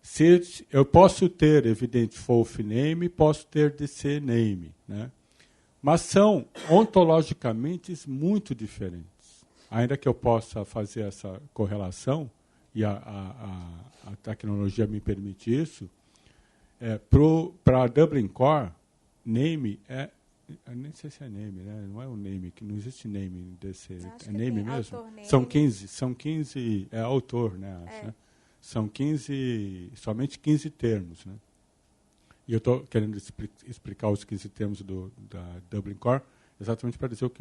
se eu posso ter, evidente, Wolf name, posso ter DC name, né? Mas são ontologicamente muito diferentes. Ainda que eu possa fazer essa correlação, e a tecnologia me permite isso, para a Dublin Core, name eu nem sei se é name, né? Não é um name, que não existe name desse. É name mesmo? Name. São 15, é autor, né? Acho, né? São somente 15 termos, né? E eu estou querendo explicar os 15 termos da Dublin Core exatamente para dizer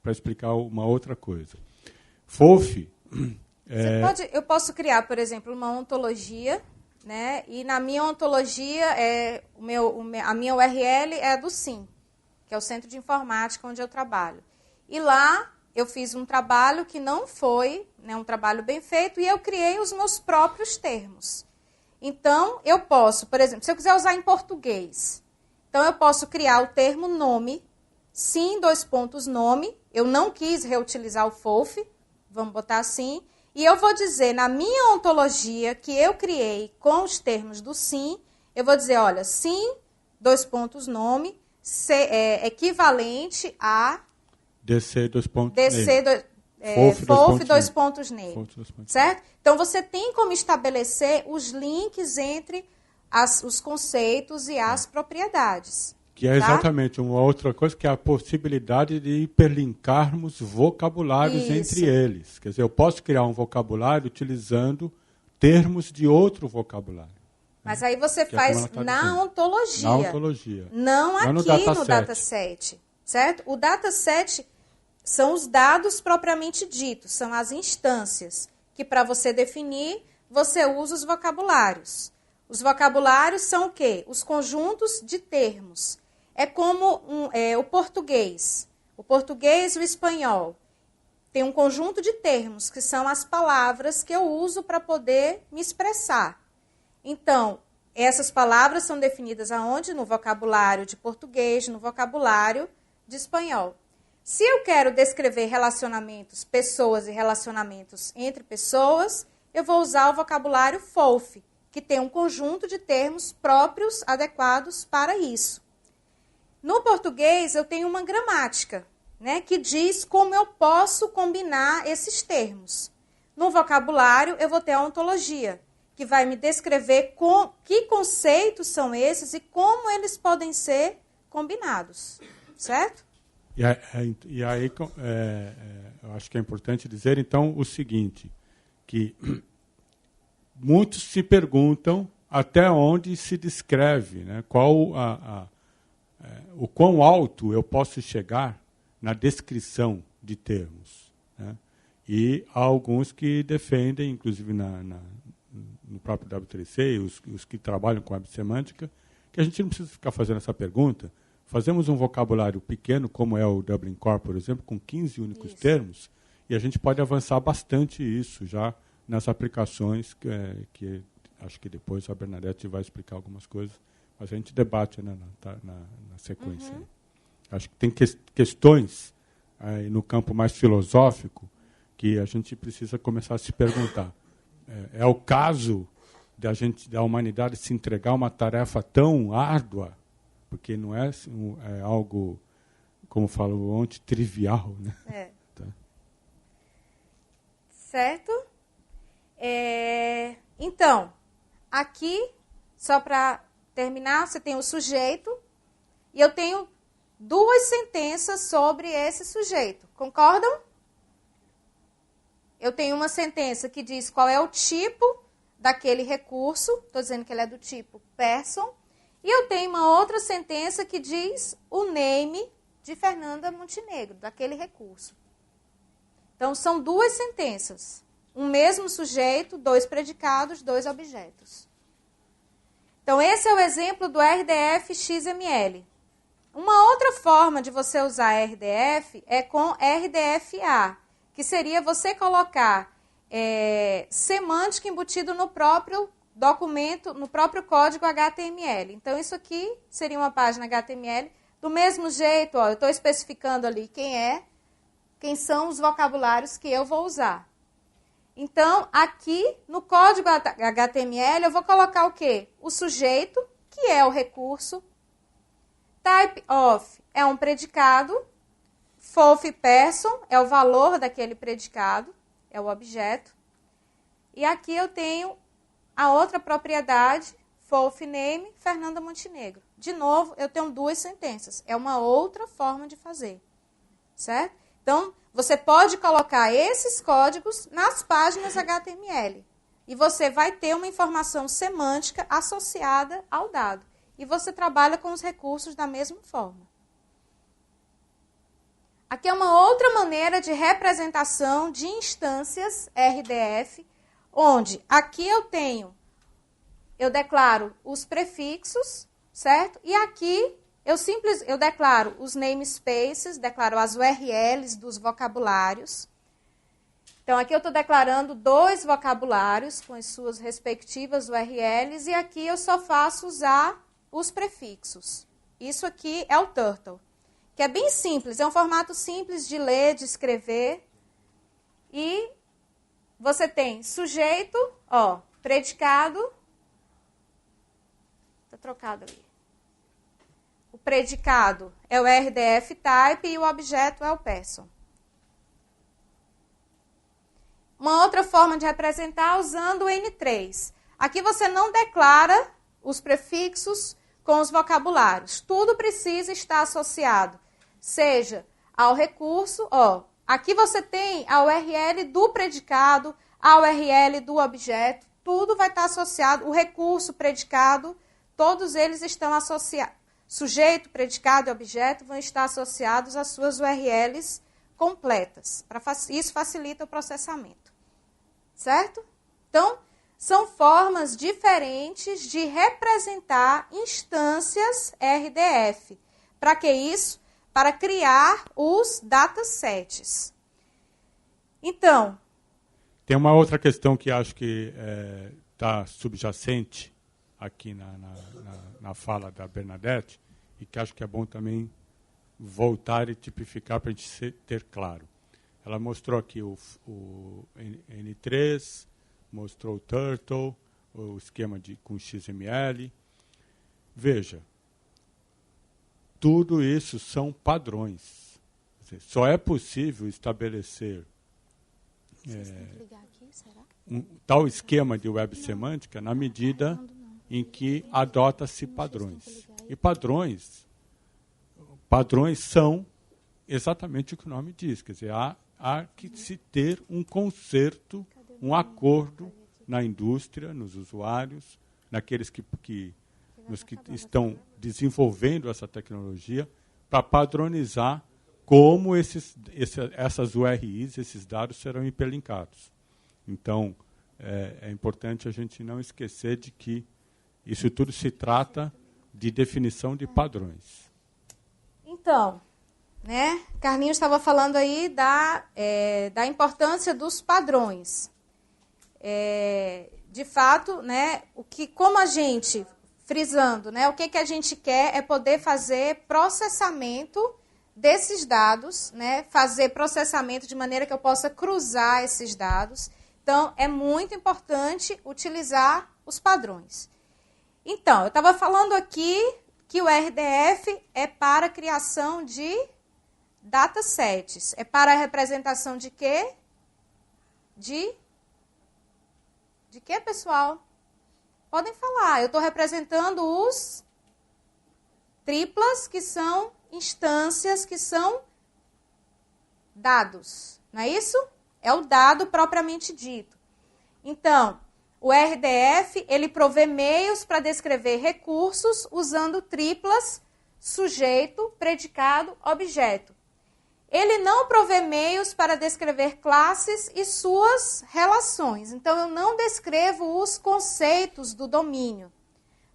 para explicar uma outra coisa. FOF. Eu posso criar, por exemplo, uma ontologia, né? E na minha ontologia a minha URL é a do SIM, que é o Centro de Informática onde eu trabalho. E lá eu fiz um trabalho que não foi, né, um trabalho bem feito, e eu criei os meus próprios termos. Então, eu posso, por exemplo, se eu quiser usar em português, então eu posso criar o termo nome, sim, nome, eu não quis reutilizar o FOF, vamos botar assim, e eu vou dizer, na minha ontologia que eu criei com os termos do sim, eu vou dizer, olha, sim, nome, equivalente a DC, name, certo? Então, você tem como estabelecer os links entre os conceitos e as propriedades. Que é exatamente uma outra coisa, que é a possibilidade de hiperlinkarmos vocabulários entre eles. Quer dizer, eu posso criar um vocabulário utilizando termos de outro vocabulário. Mas aí você faz na ontologia. Na ontologia. Não aqui no dataset. Certo? O dataset são os dados propriamente ditos, são as instâncias, que para você definir, você usa os vocabulários. Os vocabulários são o quê? Os conjuntos de termos. É como o português. O português e o espanhol. Tem um conjunto de termos, que são as palavras que eu uso para poder me expressar. Então, essas palavras são definidas aonde? No vocabulário de português, no vocabulário de espanhol. Se eu quero descrever relacionamentos, pessoas e relacionamentos entre pessoas, eu vou usar o vocabulário FOF, que tem um conjunto de termos próprios, adequados para isso. No português, eu tenho uma gramática, né, que diz como eu posso combinar esses termos. No vocabulário, eu vou ter a ontologia, que vai me descrever que conceitos são esses e como eles podem ser combinados, certo? E aí eu acho que é importante dizer, então, o seguinte, que muitos se perguntam até onde se descreve, né, o quão alto eu posso chegar na descrição de termos. Né? E há alguns que defendem, inclusive no próprio W3C, os que trabalham com web semântica, que a gente não precisa ficar fazendo essa pergunta. Fazemos um vocabulário pequeno, como é o Dublin Core, por exemplo, com 15 únicos termos, e a gente pode avançar bastante isso já nas aplicações, que acho que depois a Bernadette vai explicar algumas coisas, mas a gente debate, né, na sequência. Uhum. Acho que tem questões no campo mais filosófico que a gente precisa começar a se perguntar. É o caso da humanidade se entregar a uma tarefa tão árdua, porque não é algo, como falo ontem, trivial, né? Tá. Certo? Então, aqui, só para terminar, você tem o sujeito, e eu tenho 2 sentenças sobre esse sujeito. Concordam? Eu tenho uma sentença que diz qual é o tipo daquele recurso, estou dizendo que ele é do tipo person, e eu tenho uma outra sentença que diz o name de Fernanda Montenegro, daquele recurso. Então, são duas sentenças. Um mesmo sujeito, dois predicados, dois objetos. Então, esse é o exemplo do RDF XML. Uma outra forma de você usar RDF é com RDFA, que seria você colocar semântica embutido no próprio documento, no próprio código HTML. Então, isso aqui seria uma página HTML. Do mesmo jeito, ó, eu estou especificando ali quem são os vocabulários que eu vou usar. Então, aqui no código HTML, eu vou colocar o quê? O sujeito, que é o recurso. Type of é um predicado. FOF person é o valor daquele predicado, é o objeto. E aqui eu tenho a outra propriedade, FOF name, Fernanda Montenegro. De novo, eu tenho duas sentenças. É uma outra forma de fazer. Certo? Então, você pode colocar esses códigos nas páginas HTML. E você vai ter uma informação semântica associada ao dado. E você trabalha com os recursos da mesma forma. Aqui é uma outra maneira de representação de instâncias RDF, onde aqui eu declaro os prefixos, certo? E aqui eu declaro os namespaces, declaro as URLs dos vocabulários. Então, aqui eu estou declarando 2 vocabulários com as suas respectivas URLs, e aqui eu só faço usar os prefixos. Isso aqui é o Turtle, que é bem simples, é um formato simples de ler, de escrever. E você tem sujeito, ó, predicado. Está trocado ali. O predicado é o RDF type e o objeto é o person. Uma outra forma de representar usando o N3. Aqui você não declara os prefixos com os vocabulários. Tudo precisa estar associado, seja ao recurso, ó. Aqui você tem a URL do predicado, a URL do objeto, tudo vai estar associado. O recurso, predicado, todos eles estão associados. Sujeito, predicado e objeto vão estar associados às suas URLs completas. Isso facilita o processamento. Certo? Então, são formas diferentes de representar instâncias RDF. Para que isso? Para criar os datasets. Então... Tem uma outra questão que acho que está subjacente aqui na fala da Bernadette, e que acho que é bom também voltar e tipificar para a gente ter claro. Ela mostrou aqui o N3, mostrou o Turtle, o esquema com XML. Veja, tudo isso são padrões. Só é possível estabelecer um tal esquema de web semântica na medida em que adota-se padrões. E padrões são exatamente o que o nome diz. Quer dizer, há que se ter um concerto, um acordo na indústria, nos usuários, naqueles que estão desenvolvendo essa tecnologia, para padronizar como essas URIs, esses dados serão hiperlinkados. Então, é importante a gente não esquecer de que isso tudo se trata de definição de padrões. Então, né, Carlinhos estava falando aí da importância dos padrões. De fato, né, como a gente, frisando, né, o que a gente quer é poder fazer processamento desses dados, né, fazer processamento de maneira que eu possa cruzar esses dados. Então, é muito importante utilizar os padrões. Então, eu estava falando aqui que o RDF é para a criação de datasets. É para a representação de quê? De quê, pessoal? Podem falar. Eu estou representando os triplas, que são instâncias, que são dados. Não é isso? É o dado propriamente dito. Então, O RDF, ele provê meios para descrever recursos usando triplas sujeito, predicado, objeto. Ele não provê meios para descrever classes e suas relações. Então, eu não descrevo os conceitos do domínio.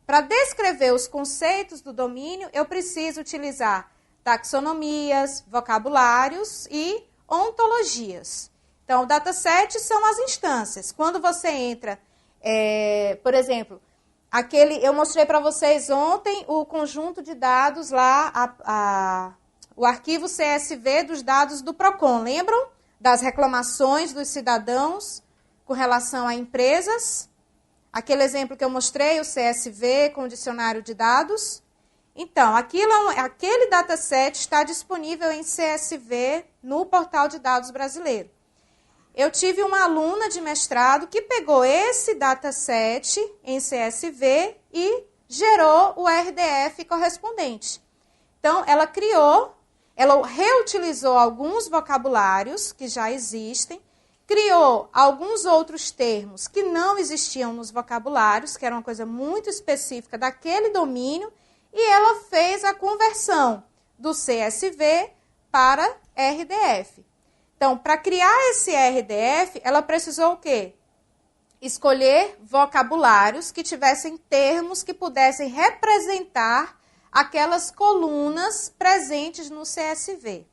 Para descrever os conceitos do domínio, eu preciso utilizar taxonomias, vocabulários e ontologias. Então, o dataset são as instâncias. Quando você entra, por exemplo, eu mostrei para vocês ontem o conjunto de dados lá, o arquivo CSV dos dados do PROCON. Lembram das reclamações dos cidadãos com relação a empresas? Aquele exemplo que eu mostrei, o CSV com o dicionário de dados. Então, aquele dataset está disponível em CSV no portal de dados brasileiro. Eu tive uma aluna de mestrado que pegou esse dataset em CSV e gerou o RDF correspondente. Então, ela reutilizou alguns vocabulários que já existem, criou alguns outros termos que não existiam nos vocabulários, que era uma coisa muito específica daquele domínio, e ela fez a conversão do CSV para RDF. Então, para criar esse RDF, ela precisou o quê? Escolher vocabulários que tivessem termos que pudessem representar aquelas colunas presentes no CSV.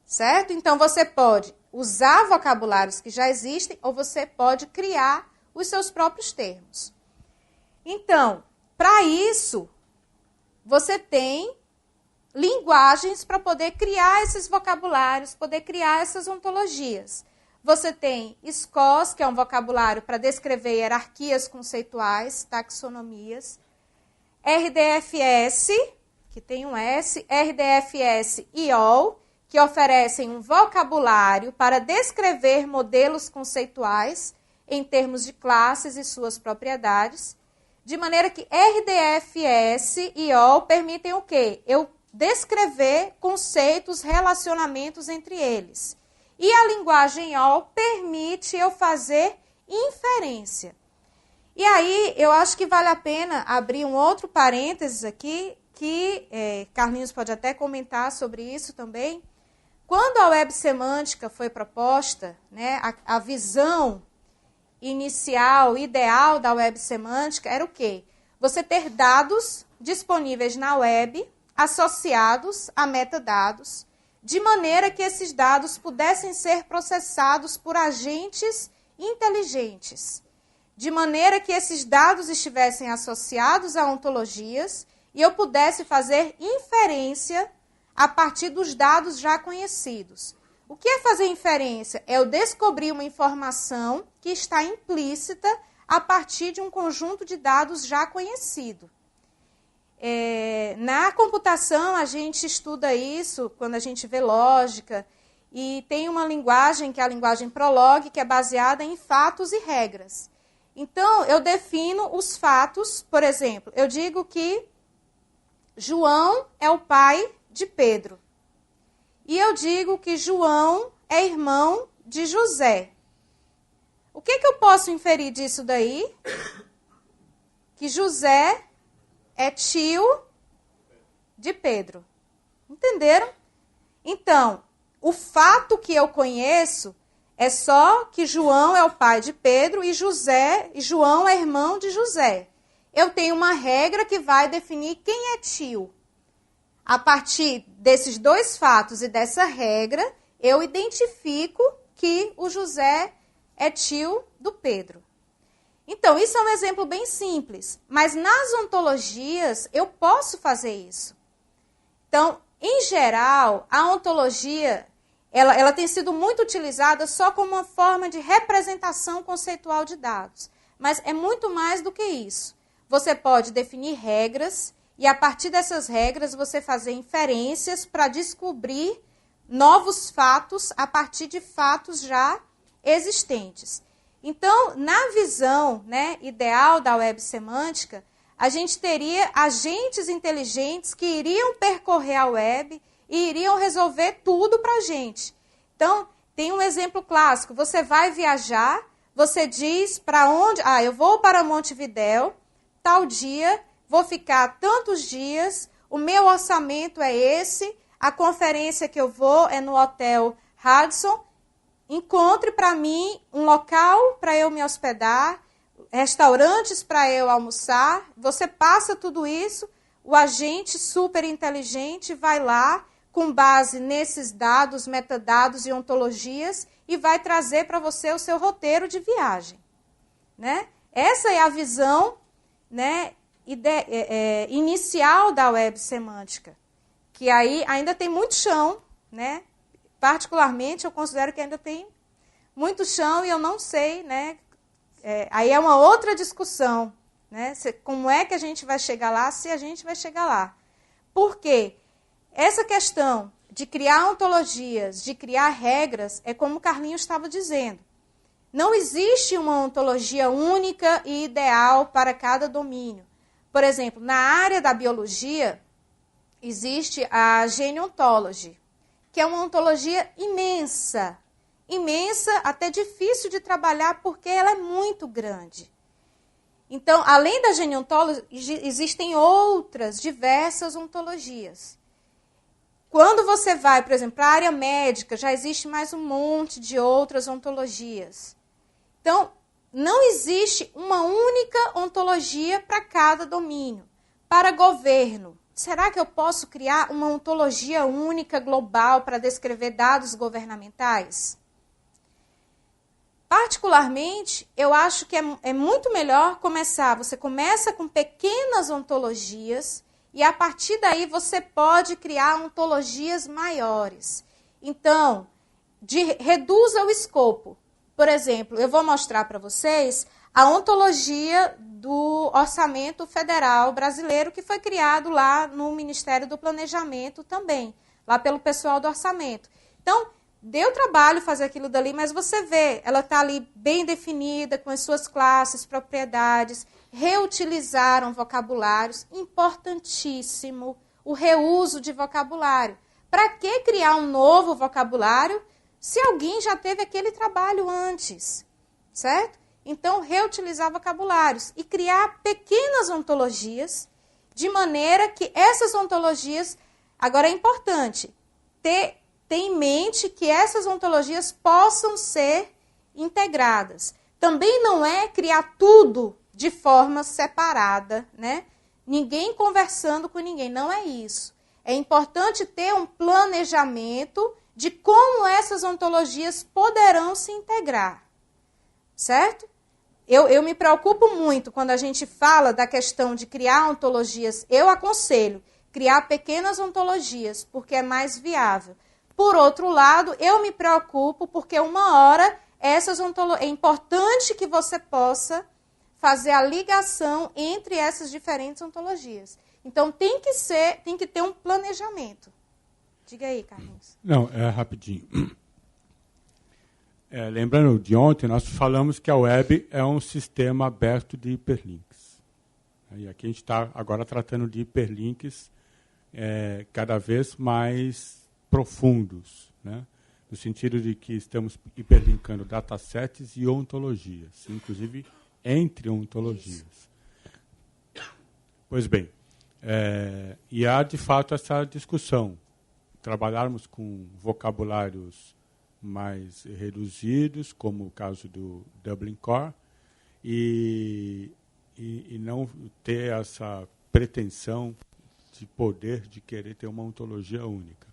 Certo? Então, você pode usar vocabulários que já existem ou você pode criar os seus próprios termos. Então, para isso, você tem linguagens para poder criar esses vocabulários, poder criar essas ontologias. Você tem SCOS, que é um vocabulário para descrever hierarquias conceituais, taxonomias. RDFS, que tem um S, RDFS e OL, que oferecem um vocabulário para descrever modelos conceituais em termos de classes e suas propriedades, de maneira que RDFS e OL permitem o quê? Eu descrever conceitos, relacionamentos entre eles. E a linguagem OL permite eu fazer inferência. E aí, eu acho que vale a pena abrir um outro parênteses aqui, que Carlinhos pode até comentar sobre isso também. Quando a web semântica foi proposta, né, a visão inicial, ideal da web semântica era o quê? Você ter dados disponíveis na web, associados a metadados, de maneira que esses dados pudessem ser processados por agentes inteligentes, de maneira que esses dados estivessem associados a ontologias e eu pudesse fazer inferência a partir dos dados já conhecidos. O que é fazer inferência? É eu descobrir uma informação que está implícita a partir de um conjunto de dados já conhecido. Na computação, a gente estuda isso quando a gente vê lógica, e tem uma linguagem, que é a linguagem Prolog, que é baseada em fatos e regras. Então, eu defino os fatos, por exemplo, eu digo que João é o pai de Pedro. E eu digo que João é irmão de José. O que eu posso inferir disso daí? Que José é tio de Pedro. Entenderam? Então, o fato que eu conheço é só que João é o pai de Pedro e João é irmão de José. Eu tenho uma regra que vai definir quem é tio. A partir desses dois fatos e dessa regra, eu identifico que o José é tio do Pedro. Então, isso é um exemplo bem simples, mas nas ontologias eu posso fazer isso. Então, em geral, a ontologia ela tem sido muito utilizada só como uma forma de representação conceitual de dados, mas é muito mais do que isso. Você pode definir regras e, a partir dessas regras, você fazer inferências para descobrir novos fatos a partir de fatos já existentes. Então, na visão, né, ideal da web semântica, a gente teria agentes inteligentes que iriam percorrer a web e iriam resolver tudo para a gente. Então, tem um exemplo clássico. Você vai viajar, você diz para onde... eu vou para Montevidéu, tal dia, vou ficar tantos dias, o meu orçamento é esse, a conferência que eu vou é no Hotel Hudson, encontre para mim um local para eu me hospedar, restaurantes para eu almoçar, você passa tudo isso, o agente super inteligente vai lá, com base nesses dados, metadados e ontologias, e vai trazer para você o seu roteiro de viagem. Né? Essa é a visão, né, inicial da web semântica, que aí ainda tem muito chão, né? Particularmente eu considero que ainda tem muito chão e eu não sei, né? Aí é uma outra discussão, né? Como é que a gente vai chegar lá, se a gente vai chegar lá. Por quê? Essa questão de criar ontologias, de criar regras, é como o Carlinhos estava dizendo. Não existe uma ontologia única e ideal para cada domínio. Por exemplo, na área da biologia, existe a Geneontology, que é uma ontologia imensa. Imensa, até difícil de trabalhar, porque ela é muito grande. Então, além da Geneontology, existem outras, diversas ontologias. Quando você vai, por exemplo, para a área médica, já existe mais um monte de outras ontologias. Então, não existe uma única ontologia para cada domínio. Para governo, será que eu posso criar uma ontologia única, global, para descrever dados governamentais? Particularmente, eu acho que é muito melhor começar. Você começa com pequenas ontologias e, a partir daí, você pode criar ontologias maiores. Então, reduza o escopo. Por exemplo, eu vou mostrar para vocês a ontologia do Orçamento Federal Brasileiro, que foi criado lá no Ministério do Planejamento também, lá pelo pessoal do Orçamento. Então, deu trabalho fazer aquilo dali, mas você vê, ela está ali bem definida, com as suas classes, propriedades, reutilizaram vocabulários, importantíssimo, o reuso de vocabulário. Para que criar um novo vocabulário se alguém já teve aquele trabalho antes, certo? Então, reutilizar vocabulários e criar pequenas ontologias, de maneira que essas ontologias... Agora, é importante ter em mente que essas ontologias possam ser integradas. Também não é criar tudo de forma separada, né? Ninguém conversando com ninguém, não é isso. É importante ter um planejamento de como essas ontologias poderão se integrar, certo? Eu me preocupo muito quando a gente fala da questão de criar ontologias. Eu aconselho criar pequenas ontologias, porque é mais viável. Por outro lado, eu me preocupo porque uma hora é importante que você possa fazer a ligação entre essas diferentes ontologias. Então, tem que ter um planejamento. Diga aí, Carlinhos. Não, rapidinho. Lembrando de ontem, nós falamos que a web é um sistema aberto de hiperlinks. E aqui a gente está agora tratando de hiperlinks cada vez mais profundos, né? No sentido de que estamos hiperlinkando datasets e ontologias, inclusive entre ontologias. Pois bem, e há de fato essa discussão. Trabalharmos com vocabulários mais reduzidos, como o caso do Dublin Core, e não ter essa pretensão de poder de querer ter uma ontologia única.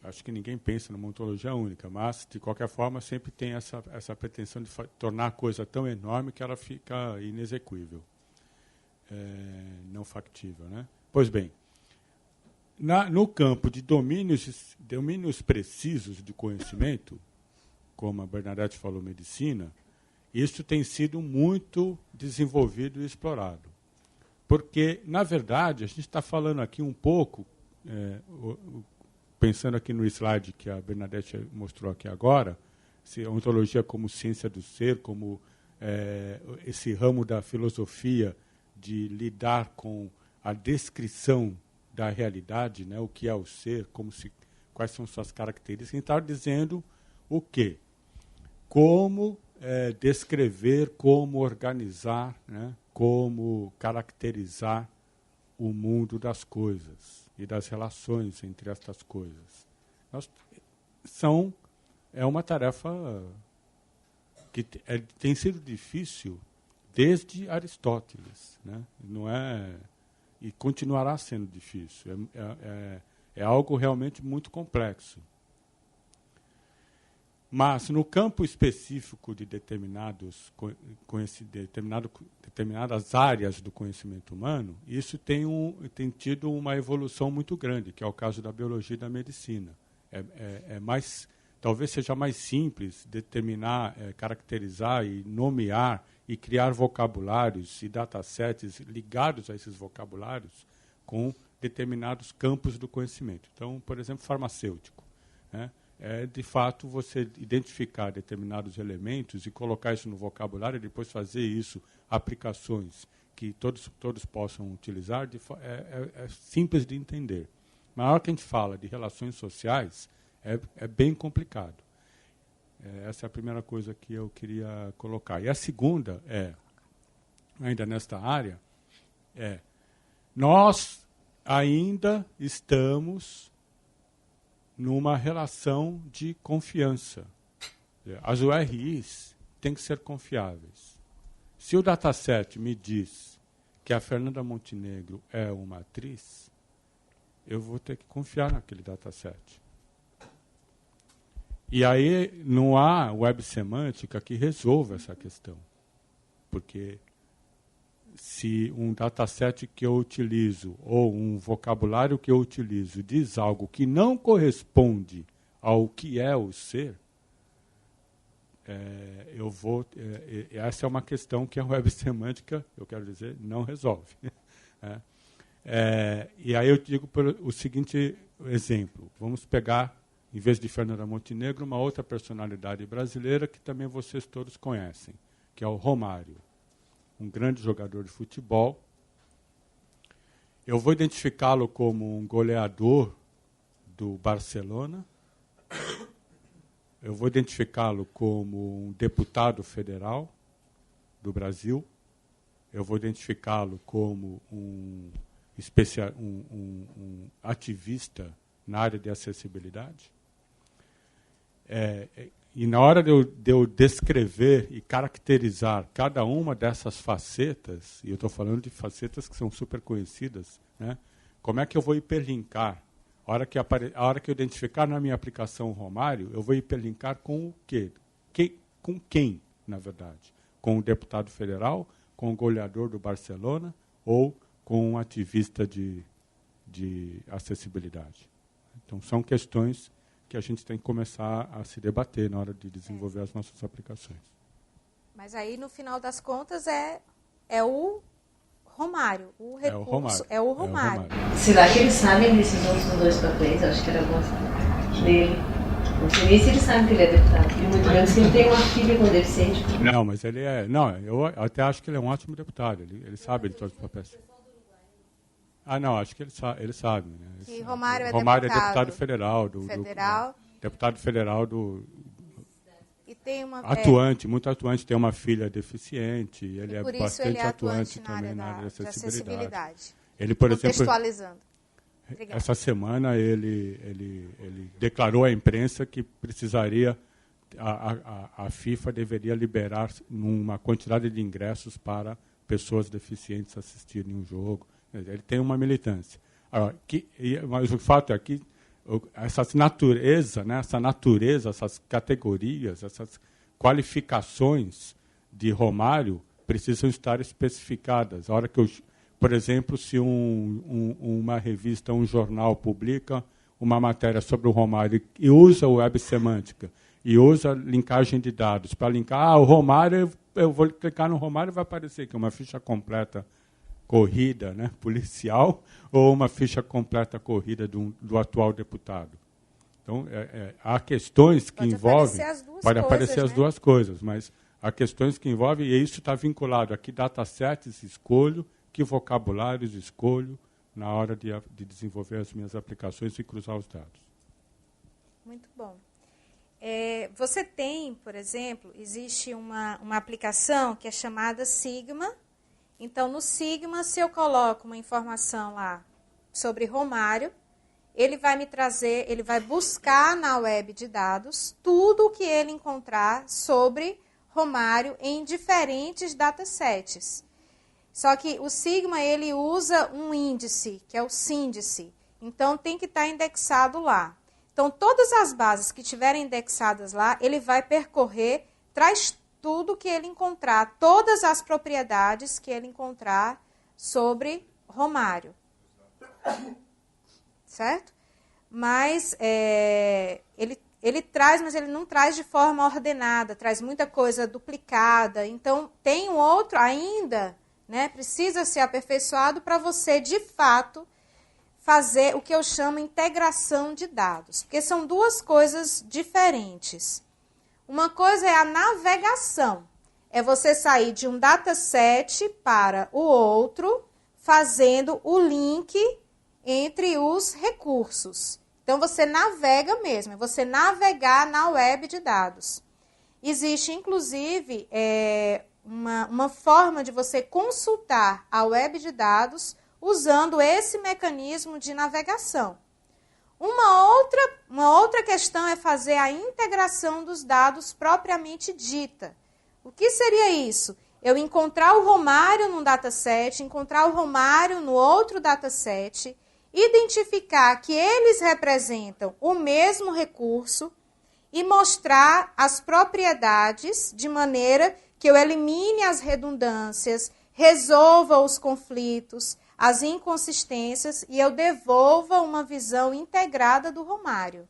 Acho que ninguém pensa numa ontologia única, mas, de qualquer forma, sempre tem essa pretensão de tornar a coisa tão enorme que ela fica inexequível, não factível, né? Pois bem, no campo de domínios precisos de conhecimento, como a Bernadette falou, medicina, isso tem sido muito desenvolvido e explorado. Porque, na verdade, a gente está falando aqui um pouco, pensando aqui no slide que a Bernadette mostrou aqui agora, a ontologia como ciência do ser, como esse ramo da filosofia de lidar com a descrição da realidade, né, o que é o ser, quais são suas características. A gente está dizendo o quê? como descrever, como organizar, né, como caracterizar o mundo das coisas e das relações entre estas coisas. É uma tarefa que tem sido difícil desde Aristóteles, né? Não é, e continuará sendo difícil. É algo realmente muito complexo. Mas, no campo específico de determinadas áreas do conhecimento humano, isso tem tido uma evolução muito grande, que é o caso da biologia e da medicina. Talvez seja mais simples determinar, caracterizar e nomear e criar vocabulários e datasets ligados a esses vocabulários com determinados campos do conhecimento. Então, por exemplo, farmacêutico, né? De fato, você identificar determinados elementos e colocar isso no vocabulário e depois fazer isso, aplicações que todos possam utilizar, é simples de entender. Mas na hora que a gente fala de relações sociais, é bem complicado. Essa é a primeira coisa que eu queria colocar. E a segunda ainda nesta área, nós ainda estamos numa relação de confiança. As URIs têm que ser confiáveis. Se o dataset me diz que a Fernanda Montenegro é uma atriz, eu vou ter que confiar naquele dataset. E aí não há web semântica que resolva essa questão. Porque se um dataset que eu utilizo ou um vocabulário que eu utilizo diz algo que não corresponde ao que é o ser, essa é uma questão que a web semântica, eu quero dizer, não resolve. E aí eu digo o seguinte exemplo. Vamos pegar, em vez de Fernanda Montenegro, uma outra personalidade brasileira que também vocês todos conhecem, que é o Romário. Um grande jogador de futebol. Eu vou identificá-lo como um goleador do Barcelona. Eu vou identificá-lo como um deputado federal do Brasil. Eu vou identificá-lo como um ativista na área de acessibilidade. E na hora de eu descrever e caracterizar cada uma dessas facetas, e eu estou falando de facetas que são super conhecidas, né? Como é que eu vou hiperlinkar? A hora que eu identificar na minha aplicação Romário, eu vou hiperlinkar com o quê? Com quem, na verdade? Com o deputado federal, com o goleador do Barcelona ou com um ativista de acessibilidade? Então, são questões que a gente tem que começar a se debater na hora de desenvolver as nossas aplicações. Mas aí, no final das contas, é o Romário. O recurso é o Romário. Será que eles sabem desses outros dois papéis? Acho que era bom dele. Não sei nem se eles sabem que ele é deputado. E muito menos que ele tem uma filha com deficiente. Não, mas ele é... Não, eu até acho que ele é um ótimo deputado. Ele sabe de todos os papéis. Não, acho que ele sabe. Né? Que Romário é deputado federal. Deputado federal do... E tem uma, muito atuante, tem uma filha deficiente, ele é bastante atuante também na área de acessibilidade. Ele, por exemplo, essa semana ele declarou à imprensa que precisaria, a FIFA deveria liberar uma quantidade de ingressos para pessoas deficientes assistirem um jogo. Ele tem uma militância. Mas o fato é que essa natureza, essas categorias, essas qualificações de Romário precisam estar especificadas. A hora que por exemplo, se uma revista, um jornal publica uma matéria sobre o Romário e usa web semântica e usa linkagem de dados para linkar, o Romário, eu vou clicar no Romário e vai aparecer que uma ficha completa corrida, né, policial, ou uma ficha completa corrida do atual deputado. Então, há questões que envolvem... Pode aparecer as duas coisas, mas há questões que envolvem, e isso está vinculado a que datasets escolho, que vocabulários escolho na hora de desenvolver as minhas aplicações e cruzar os dados. Muito bom. Você tem, por exemplo, existe uma aplicação que é chamada Sigma. Então, no Sigma, se eu coloco uma informação lá sobre Romário, ele vai me trazer, ele vai buscar na web de dados tudo o que ele encontrar sobre Romário em diferentes datasets. Só que o Sigma, ele usa um índice, que é o síndice. Então, tem que estar indexado lá. Então, todas as bases que estiverem indexadas lá, ele vai percorrer, traz tudo que ele encontrar, todas as propriedades que ele encontrar sobre Romário. Certo? Mas ele traz, mas ele não traz de forma ordenada, traz muita coisa duplicada. Então, tem um outro ainda, né, precisa ser aperfeiçoado para você, de fato, fazer o que eu chamo integração de dados. Porque são duas coisas diferentes. Uma coisa é a navegação. É você sair de um dataset para o outro, fazendo o link entre os recursos. Então, você navega mesmo, é você navegar na web de dados. Existe, inclusive, uma forma de você consultar a web de dados usando esse mecanismo de navegação. Uma outra questão é fazer a integração dos dados propriamente dita. O que seria isso? Eu encontrar o Romário num dataset, encontrar o Romário no outro dataset, identificar que eles representam o mesmo recurso e mostrar as propriedades de maneira que eu elimine as redundâncias, resolva os conflitos, as inconsistências e eu devolva uma visão integrada do Romário.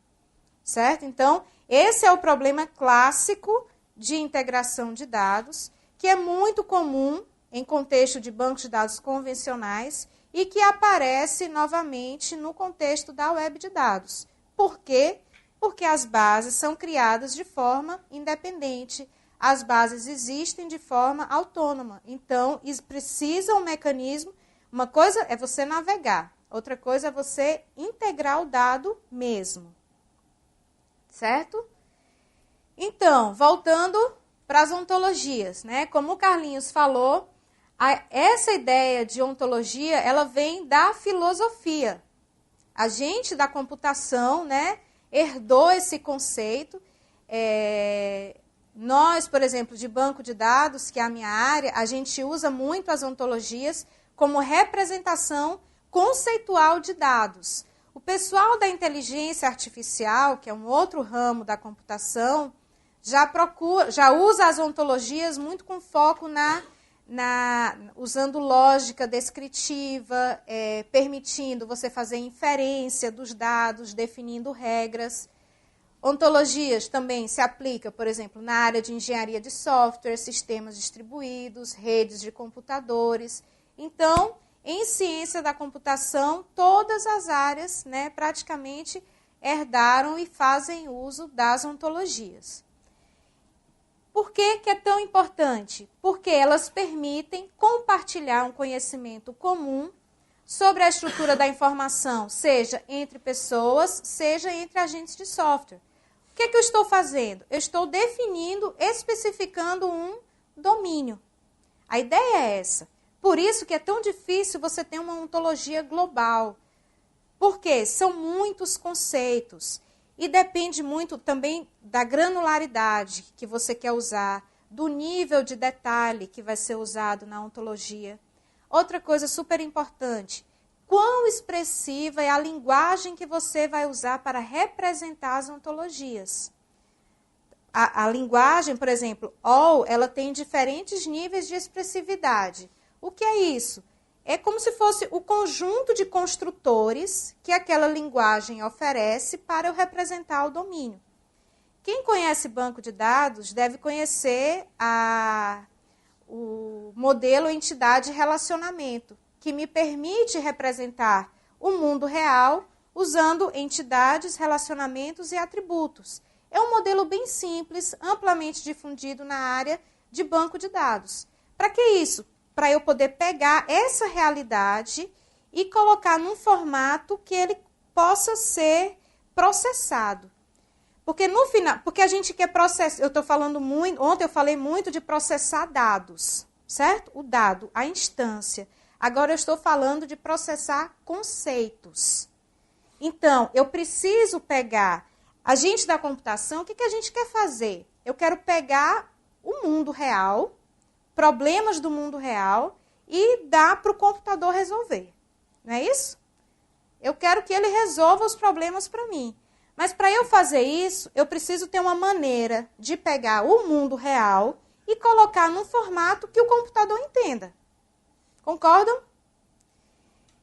Certo? Então, esse é o problema clássico de integração de dados, que é muito comum em contexto de bancos de dados convencionais e que aparece novamente no contexto da web de dados. Por quê? Porque as bases são criadas de forma independente, as bases existem de forma autônoma. Então, precisa um mecanismo. Uma coisa é você navegar, outra coisa é você integrar o dado mesmo. Certo? Então, voltando para as ontologias, né? Como o Carlinhos falou, essa ideia de ontologia, ela vem da filosofia. A gente da computação, né, herdou esse conceito. Nós, por exemplo, de banco de dados, que é a minha área, a gente usa muito as ontologias como representação conceitual de dados. O pessoal da inteligência artificial, que é um outro ramo da computação, já usa as ontologias muito com foco usando lógica descritiva, permitindo você fazer inferência dos dados, definindo regras. Ontologias também se aplica, por exemplo, na área de engenharia de software, sistemas distribuídos, redes de computadores. Então, em ciência da computação, todas as áreas, né, praticamente herdaram e fazem uso das ontologias. Por que é tão importante? Porque elas permitem compartilhar um conhecimento comum sobre a estrutura da informação, seja entre pessoas, seja entre agentes de software. O que eu estou fazendo? Eu estou definindo, especificando um domínio. A ideia é essa. Por isso que é tão difícil você ter uma ontologia global. Porque são muitos conceitos. E depende muito também da granularidade que você quer usar, do nível de detalhe que vai ser usado na ontologia. Outra coisa super importante, quão expressiva é a linguagem que você vai usar para representar as ontologias. A linguagem, por exemplo, all, ela tem diferentes níveis de expressividade. O que é isso? É como se fosse o conjunto de construtores que aquela linguagem oferece para eu representar o domínio. Quem conhece banco de dados deve conhecer o modelo entidade-relacionamento, que me permite representar o mundo real usando entidades, relacionamentos e atributos. É um modelo bem simples, amplamente difundido na área de banco de dados. Para que isso? Para eu poder pegar essa realidade e colocar num formato que ele possa ser processado. Porque no final, porque a gente quer processar, eu estou falando muito, ontem eu falei muito de processar dados, certo? O dado, a instância. Agora eu estou falando de processar conceitos. Então, eu preciso pegar, a gente da computação, o que a gente quer fazer? Eu quero pegar o mundo real, problemas do mundo real, e dar para o computador resolver. Não é isso? Eu quero que ele resolva os problemas para mim. Mas para eu fazer isso, eu preciso ter uma maneira de pegar o mundo real e colocar num formato que o computador entenda. Concordam?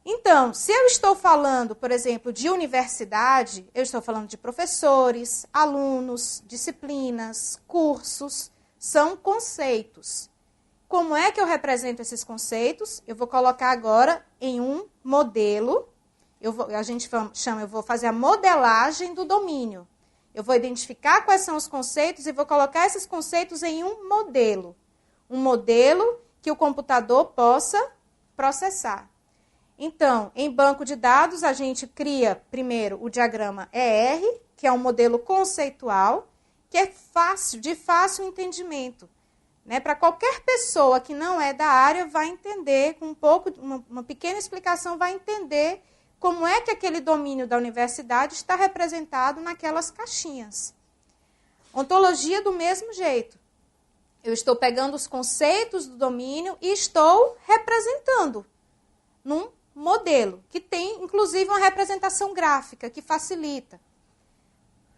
Então, se eu estou falando, por exemplo, de universidade, eu estou falando de professores, alunos, disciplinas, cursos, são conceitos. Como é que eu represento esses conceitos? Eu vou colocar agora em um modelo. Eu vou fazer a modelagem do domínio. Eu vou identificar quais são os conceitos e vou colocar esses conceitos em um modelo. Um modelo que o computador possa processar. Então, em banco de dados, a gente cria primeiro o diagrama ER, que é um modelo conceitual, que é de fácil entendimento. Né? Para qualquer pessoa que não é da área, vai entender, com uma pequena explicação, vai entender como é que aquele domínio da universidade está representado naquelas caixinhas. Ontologia do mesmo jeito. Eu estou pegando os conceitos do domínio e estou representando num modelo, que tem, inclusive, uma representação gráfica, que facilita.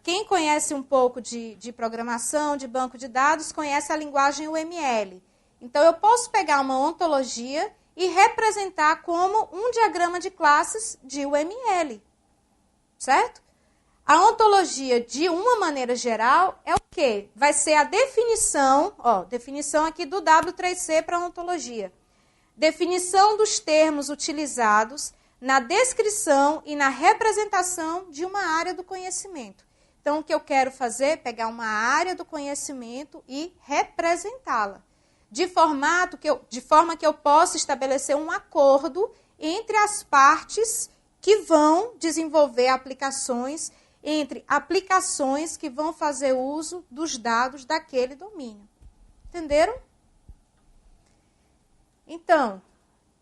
Quem conhece um pouco de programação, de banco de dados, conhece a linguagem UML. Então, eu posso pegar uma ontologia e representar como um diagrama de classes de UML. Certo? A ontologia, de uma maneira geral, é o quê? Vai ser a definição, definição aqui do W3C para ontologia. Definição dos termos utilizados na descrição e na representação de uma área do conhecimento. Então, o que eu quero fazer é pegar uma área do conhecimento e representá-la. De forma que eu possa estabelecer um acordo entre as partes que vão desenvolver aplicações, entre aplicações que vão fazer uso dos dados daquele domínio. Entenderam? Então,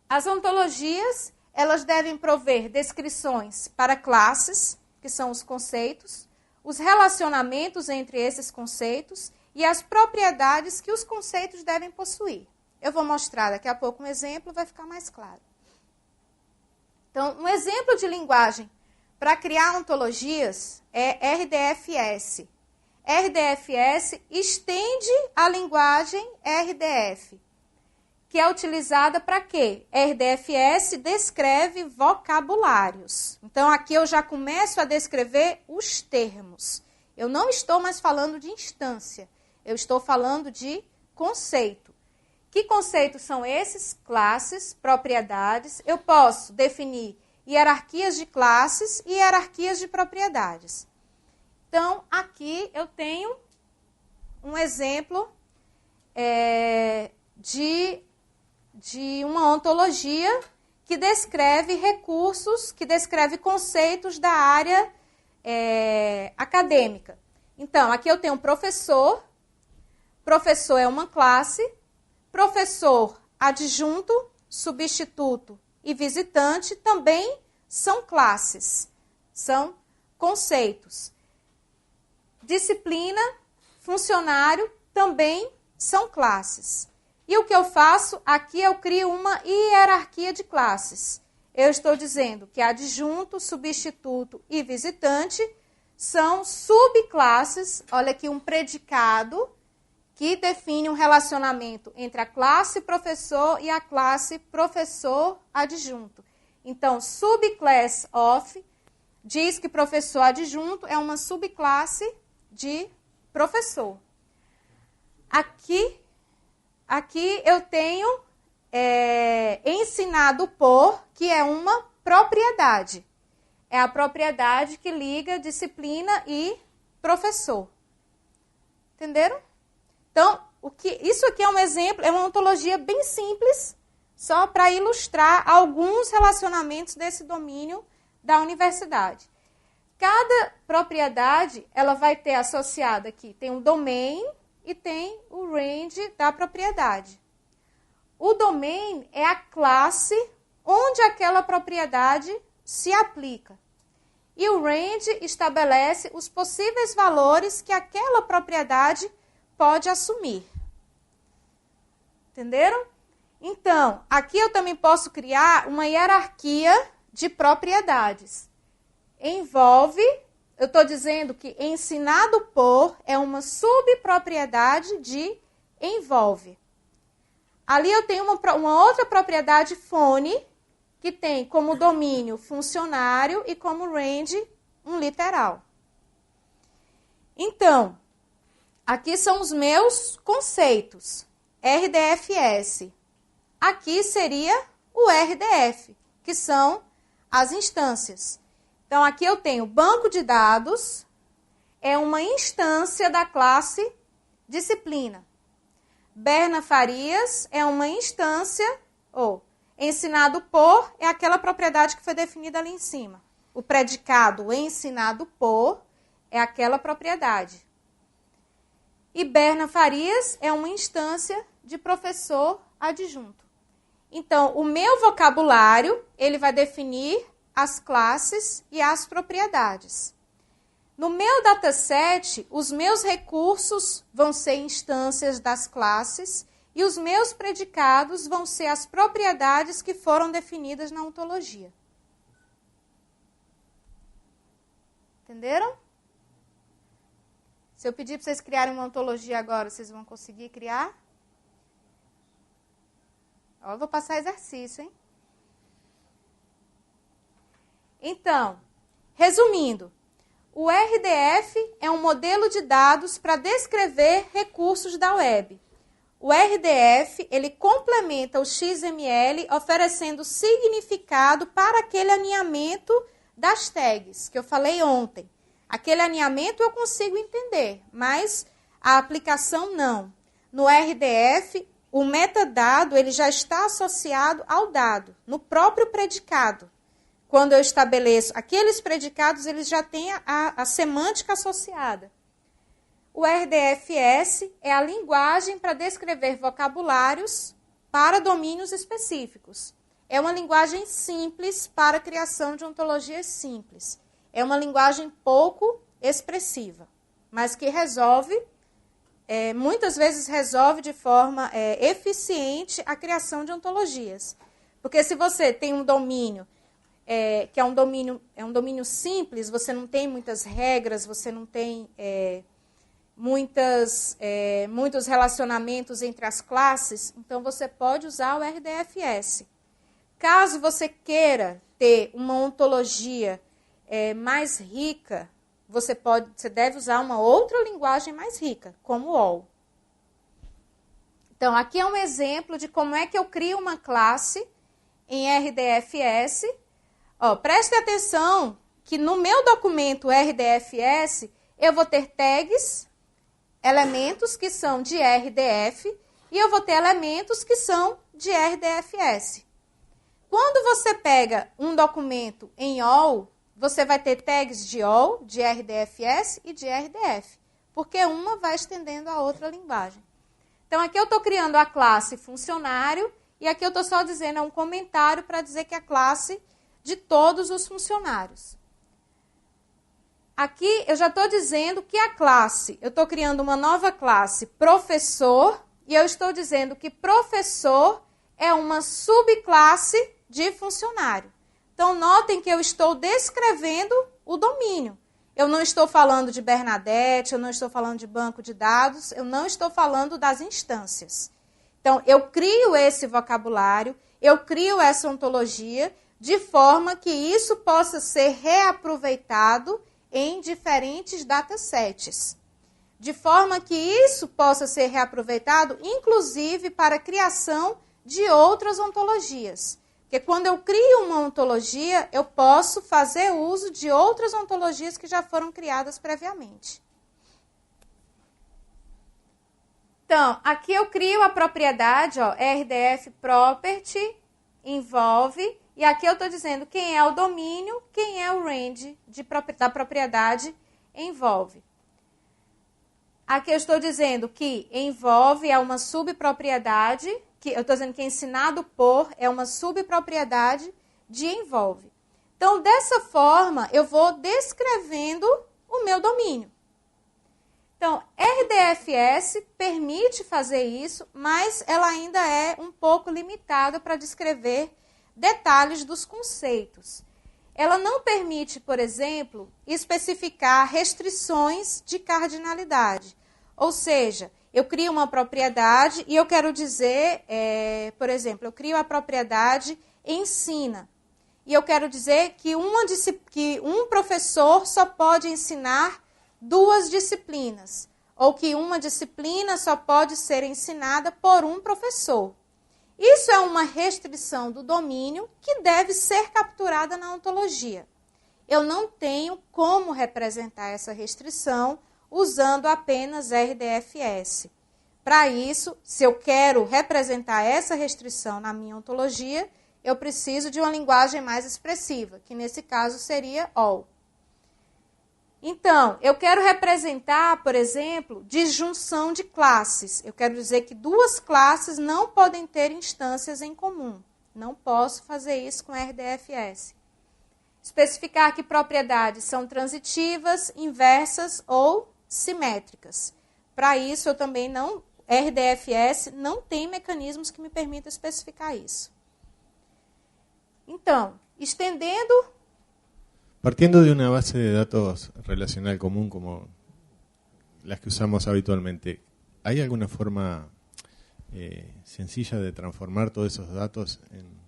as ontologias, elas devem prover descrições para classes, que são os conceitos, os relacionamentos entre esses conceitos e as propriedades que os conceitos devem possuir. Eu vou mostrar daqui a pouco um exemplo, vai ficar mais claro. Então, um exemplo de linguagem para criar ontologias é RDFS. RDFS estende a linguagem RDF, que é utilizada para quê? RDFS descreve vocabulários. Então, aqui eu já começo a descrever os termos. Eu não estou mais falando de instância, eu estou falando de conceito. Que conceitos são esses? Classes, propriedades. Eu posso definir hierarquias de classes e hierarquias de propriedades. Então, aqui eu tenho um exemplo de uma ontologia que descreve recursos, que descreve conceitos da área acadêmica. Então, aqui eu tenho um professor. Professor é uma classe. Professor adjunto, substituto e visitante também são classes, são conceitos. Disciplina, funcionário também são classes. E o que eu faço? Aqui eu crio uma hierarquia de classes. Eu estou dizendo que adjunto, substituto e visitante são subclasses. Olha aqui um predicado que define um relacionamento entre a classe professor e a classe professor adjunto. Então, subclass of diz que professor adjunto é uma subclasse de professor. Aqui eu tenho ensinado por, que é uma propriedade. É a propriedade que liga disciplina e professor. Entenderam? Então, isso aqui é um exemplo, é uma ontologia bem simples, só para ilustrar alguns relacionamentos desse domínio da universidade. Cada propriedade, ela vai ter associada aqui, tem um domain e tem o range da propriedade. O domain é a classe onde aquela propriedade se aplica. E o range estabelece os possíveis valores que aquela propriedade pode assumir. Entenderam? Então, aqui eu também posso criar uma hierarquia de propriedades. Envolve, eu estou dizendo que ensinado por é uma subpropriedade de envolve. Ali eu tenho uma outra propriedade phone, que tem como domínio funcionário e como range um literal. Então, aqui são os meus conceitos. RDFS. Aqui seria o RDF, que são as instâncias. Então, aqui eu tenho banco de dados, é uma instância da classe disciplina. Berna Farias é uma instância, ou ensinado por é aquela propriedade que foi definida ali em cima. O predicado ensinado por é aquela propriedade. E Berna Farias é uma instância de professor adjunto. Então, o meu vocabulário, ele vai definir as classes e as propriedades. No meu dataset, os meus recursos vão ser instâncias das classes e os meus predicados vão ser as propriedades que foram definidas na ontologia. Entenderam? Se eu pedir para vocês criarem uma ontologia agora, vocês vão conseguir criar? Ó, eu vou passar exercício, hein? Então, resumindo, o RDF é um modelo de dados para descrever recursos da web. O RDF, ele complementa o XML, oferecendo significado para aquele alinhamento das tags, que eu falei ontem. Aquele alinhamento eu consigo entender, mas a aplicação não. No RDF, o metadado ele já está associado ao dado, no próprio predicado. Quando eu estabeleço aqueles predicados, eles já têm a semântica associada. O RDFS é a linguagem para descrever vocabulários para domínios específicos. É uma linguagem simples para a criação de ontologias simples. É uma linguagem pouco expressiva, mas que resolve, muitas vezes resolve de forma eficiente a criação de ontologias. Porque se você tem um domínio, que é um domínio simples, você não tem muitas regras, você não tem muitos relacionamentos entre as classes, então você pode usar o RDFS. Caso você queira ter uma ontologia mais rica, você deve usar uma outra linguagem mais rica, como o OL. Então, aqui é um exemplo de como é que eu crio uma classe em RDFS. Ó, preste atenção que no meu documento RDFS, eu vou ter tags, elementos que são de RDF, e eu vou ter elementos que são de RDFS. Quando você pega um documento em OL, você vai ter tags de OL, de RDFS e de RDF, porque uma vai estendendo a outra linguagem. Então, aqui eu estou criando a classe funcionário, e aqui eu estou só dizendo, é um comentário para dizer que é a classe de todos os funcionários. Aqui eu já estou dizendo que a classe, eu estou criando uma nova classe, professor, e eu estou dizendo que professor é uma subclasse de funcionário. Então, notem que eu estou descrevendo o domínio. Eu não estou falando de Bernadette, eu não estou falando de banco de dados, eu não estou falando das instâncias. Então, eu crio esse vocabulário, eu crio essa ontologia, de forma que isso possa ser reaproveitado em diferentes datasets. De forma que isso possa ser reaproveitado, inclusive, para a criação de outras ontologias. Porque quando eu crio uma ontologia, eu posso fazer uso de outras ontologias que já foram criadas previamente. Então, aqui eu crio a propriedade, ó, RDF Property, envolve, E aqui eu estou dizendo quem é o domínio, quem é o range da propriedade envolve. Aqui eu estou dizendo que envolve é uma subpropriedade, que eu estou dizendo que ensinado por é uma subpropriedade de envolve. Então, dessa forma, eu vou descrevendo o meu domínio. Então, RDFS permite fazer isso, mas ela ainda é um pouco limitada para descrever detalhes dos conceitos. Ela não permite, por exemplo, especificar restrições de cardinalidade. Ou seja, eu crio uma propriedade e eu quero dizer, por exemplo, eu crio a propriedade ensina. E eu quero dizer que um professor só pode ensinar 2 disciplinas. Ou que uma disciplina só pode ser ensinada por um professor. Isso é uma restrição do domínio que deve ser capturada na ontologia. Eu não tenho como representar essa restrição usando apenas RDFS. Para isso, se eu quero representar essa restrição na minha ontologia, eu preciso de uma linguagem mais expressiva, que nesse caso seria all. Então, eu quero representar, por exemplo, disjunção de classes. Eu quero dizer que 2 classes não podem ter instâncias em comum. Não posso fazer isso com RDFS. Especificar que propriedades são transitivas, inversas ou simétricas. Para isso, eu também não... RDFS não tem mecanismos que me permitam especificar isso. Então, estendendo... Partiendo de una base de datos relacional común como las que usamos habitualmente, ¿hay alguna forma sencilla de transformar todos esos datos en...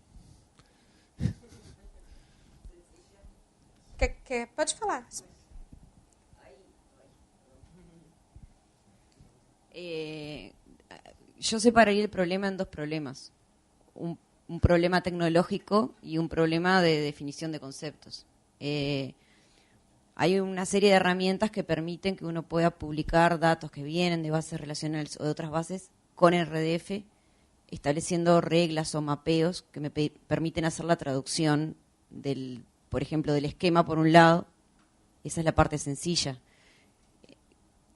Pode falar. Yo separaría el problema en 2 problemas. Un problema tecnológico y un problema de definición de conceptos. Hay una serie de herramientas que permiten que uno pueda publicar datos que vienen de bases relacionales o de otras bases con RDF, estableciendo reglas o mapeos que me permiten hacer la traducción por ejemplo, del esquema por un lado. Esa es la parte sencilla.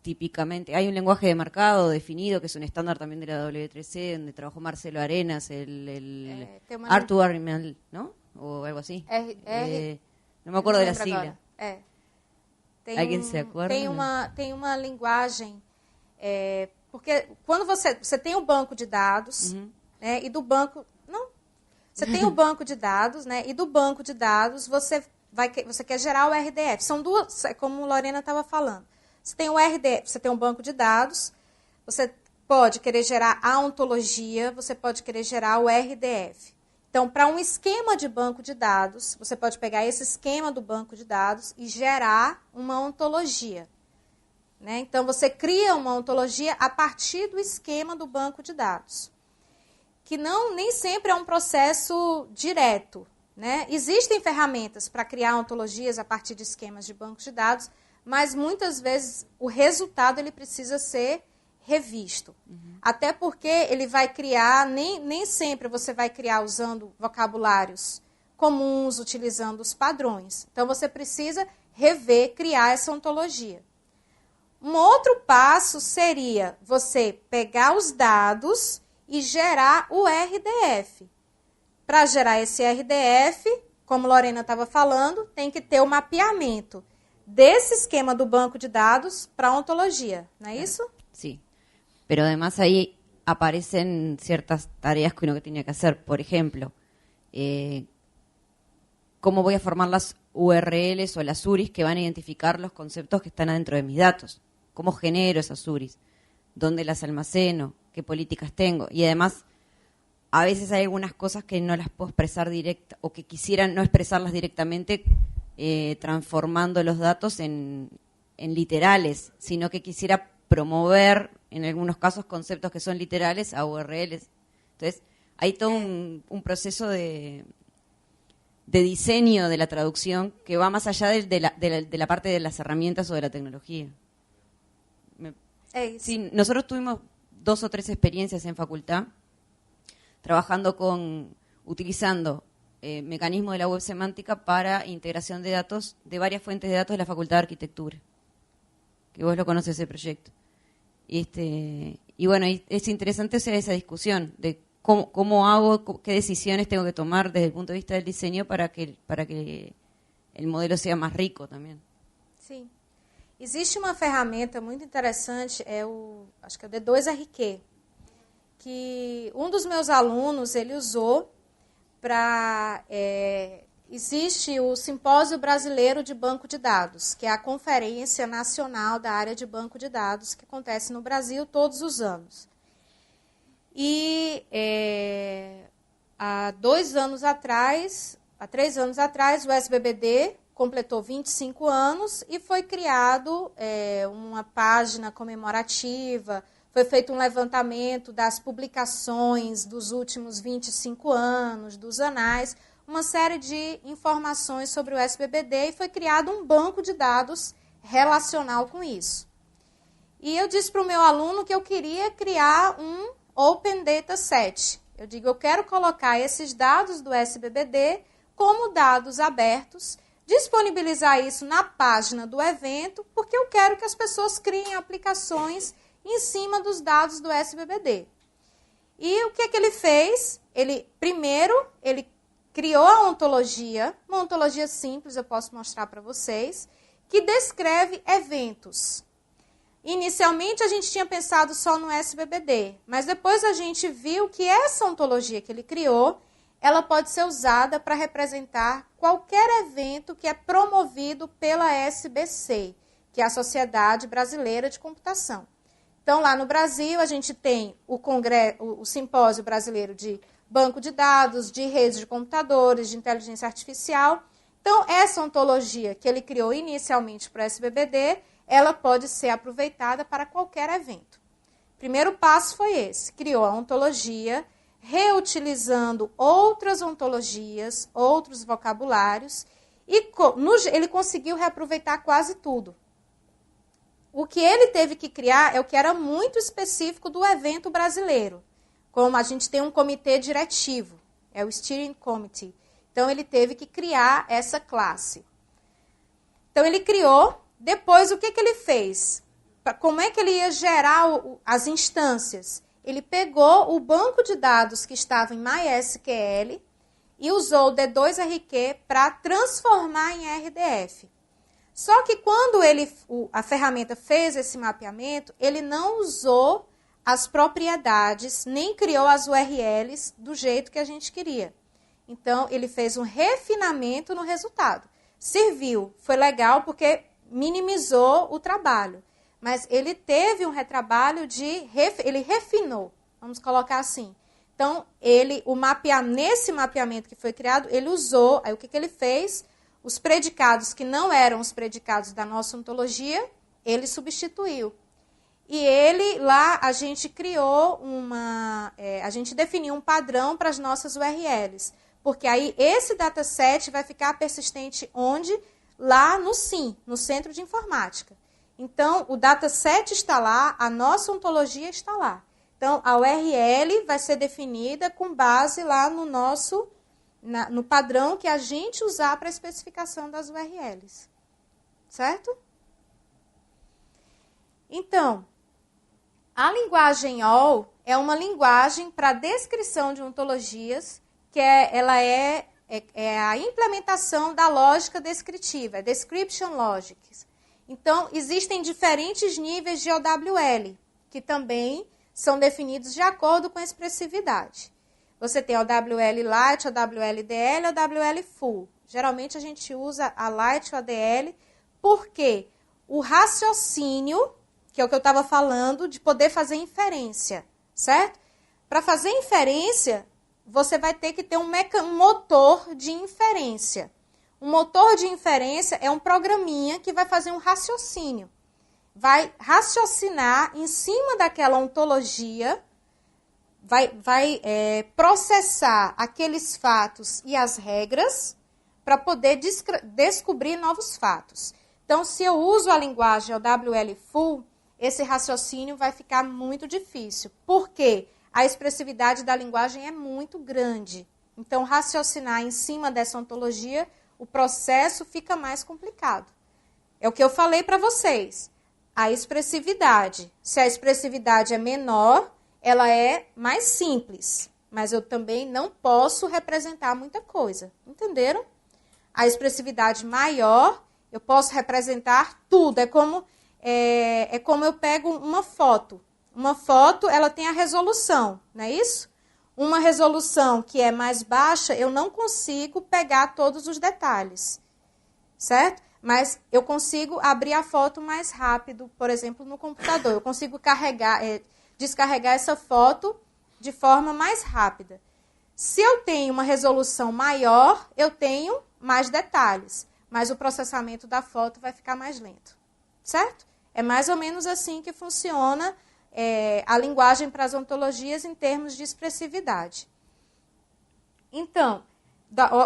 Típicamente hay un lenguaje de marcado definido que es un estándar también de la W3C, donde trabajó Marcelo Arenas, el R2RML, ¿no? O algo así. No me acuerdo de la sigla. Alguém se acorda? Tem uma linguagem, porque quando você tem o banco de dados, né, e do banco... Não, você tem o banco de dados, né, e do banco de dados você quer gerar o RDF. São 2, como a Lorena estava falando. Você tem o RDF, você tem um banco de dados, você pode querer gerar a ontologia, você pode querer gerar o RDF. Então, para um esquema de banco de dados, você pode pegar esse esquema do banco de dados e gerar uma ontologia. Né? Então, você cria uma ontologia a partir do esquema do banco de dados. Que nem sempre é um processo direto. Né? Existem ferramentas para criar ontologias a partir de esquemas de bancos de dados, mas muitas vezes o resultado ele precisa ser revisto. Até porque ele vai criar, nem sempre você vai criar usando vocabulários comuns, utilizando os padrões. Então, você precisa rever, criar essa ontologia. Um outro passo seria você pegar os dados e gerar o RDF. Para gerar esse RDF, como Lorena estava falando, tem que ter o mapeamento desse esquema do banco de dados para a ontologia, ¿no es eso? Sí, pero además ahí aparecen ciertas tareas que uno tiene que hacer. Por ejemplo, ¿cómo voy a formar las URLs o las URIs que van a identificar los conceptos que están adentro de mis datos? ¿Cómo genero esas URIs? ¿Dónde las almaceno? ¿Qué políticas tengo? Y además, a veces hay algunas cosas que no las puedo expresar directa o que quisieran no expresarlas directamente transformando los datos en literales, sino que quisiera promover, en algunos casos, conceptos que son literales a URLs. Entonces, hay todo un proceso de diseño de la traducción que va más allá de la parte de las herramientas o de la tecnología. Sí, nosotros tuvimos 2 o 3 experiencias en facultad trabajando utilizando mecanismo de la web semántica para integración de datos de varias fuentes de datos de la Facultad de Arquitectura, que vos lo conoces ese proyecto. Y bueno, es interesante hacer esa discusión de cómo hago, qué decisiones tengo que tomar desde el punto de vista del diseño para que el modelo sea mais rico também. Sim. Existe uma ferramenta muito interessante, acho que é o D2RQ, que um dos meus alunos ele usou para... existe o Simpósio Brasileiro de Banco de Dados, que é a conferência nacional da área de banco de dados que acontece no Brasil todos os anos. E há 3 anos atrás, o SBBD completou 25 anos e foi criado uma página comemorativa, foi feito um levantamento das publicações dos últimos 25 anos, dos anais, uma série de informações sobre o SBBD e foi criado um banco de dados relacional com isso. E eu disse para o meu aluno que eu queria criar um Open Data Set. Eu digo, eu quero colocar esses dados do SBBD como dados abertos, disponibilizar isso na página do evento, porque eu quero que as pessoas criem aplicações em cima dos dados do SBBD. E o que ele fez? Primeiro, ele criou a ontologia, uma ontologia simples, eu posso mostrar para vocês, que descreve eventos. Inicialmente, a gente tinha pensado só no SBBD, mas depois a gente viu que essa ontologia que ele criou, ela pode ser usada para representar qualquer evento que é promovido pela SBC, que é a Sociedade Brasileira de Computação. Então, lá no Brasil, a gente tem o Simpósio Brasileiro de Banco de Dados, de Redes de Computadores, de Inteligência Artificial. Então, essa ontologia que ele criou inicialmente para o SBBD, ela pode ser aproveitada para qualquer evento. O primeiro passo foi esse, criou a ontologia, reutilizando outras ontologias, outros vocabulários, e ele conseguiu reaproveitar quase tudo. O que ele teve que criar é o que era muito específico do evento brasileiro. Como a gente tem um comitê diretivo, é o Steering Committee. Então, ele teve que criar essa classe. Então, ele criou. Depois, o que ele fez? Como é que ele ia gerar as instâncias? Ele pegou o banco de dados que estava em MySQL e usou o D2RQ para transformar em RDF. Só que quando a ferramenta fez esse mapeamento, ele não usou as propriedades, nem criou as URLs do jeito que a gente queria. Então, ele fez um refinamento no resultado. Serviu, foi legal porque minimizou o trabalho. Mas ele teve um retrabalho ele refinou, vamos colocar assim. Então, nesse mapeamento que foi criado, ele usou, aí o que ele fez? Os predicados que não eram os predicados da nossa ontologia, ele substituiu. E lá, a gente criou a gente definiu um padrão para as nossas URLs. Porque aí, esse dataset vai ficar persistente onde? Lá no SIM, no Centro de Informática. Então, o dataset está lá, a nossa ontologia está lá. Então, a URL vai ser definida com base lá no padrão que a gente usar para a especificação das URLs. Certo? Então, a linguagem OL é uma linguagem para descrição de ontologias, que ela é a implementação da lógica descritiva, é Description Logics. Então, existem diferentes níveis de OWL, que também são definidos de acordo com a expressividade. Você tem OWL Light, OWL DL, OWL Full. Geralmente, a gente usa a Light ou a DL, porque o raciocínio, que é o que eu estava falando, de poder fazer inferência, certo? Para fazer inferência, você vai ter que ter um motor de inferência. Um motor de inferência é um programinha que vai fazer um raciocínio. Vai raciocinar em cima daquela ontologia, vai processar aqueles fatos e as regras para poder descobrir novos fatos. Então, se eu uso a linguagem OWL Full, esse raciocínio vai ficar muito difícil. Por quê? A expressividade da linguagem é muito grande. Então, raciocinar em cima dessa ontologia, o processo fica mais complicado. É o que eu falei para vocês. A expressividade. Se a expressividade é menor, ela é mais simples. Mas eu também não posso representar muita coisa. Entenderam? A expressividade maior, eu posso representar tudo. É como eu pego uma foto. Uma foto, ela tem a resolução, não é isso? Uma resolução que é mais baixa, eu não consigo pegar todos os detalhes, certo? Mas eu consigo abrir a foto mais rápido, por exemplo, no computador. Eu consigo descarregar essa foto de forma mais rápida. Se eu tenho uma resolução maior, eu tenho mais detalhes, mas o processamento da foto vai ficar mais lento, certo? É mais ou menos assim que funciona a linguagem para as ontologias em termos de expressividade. Então,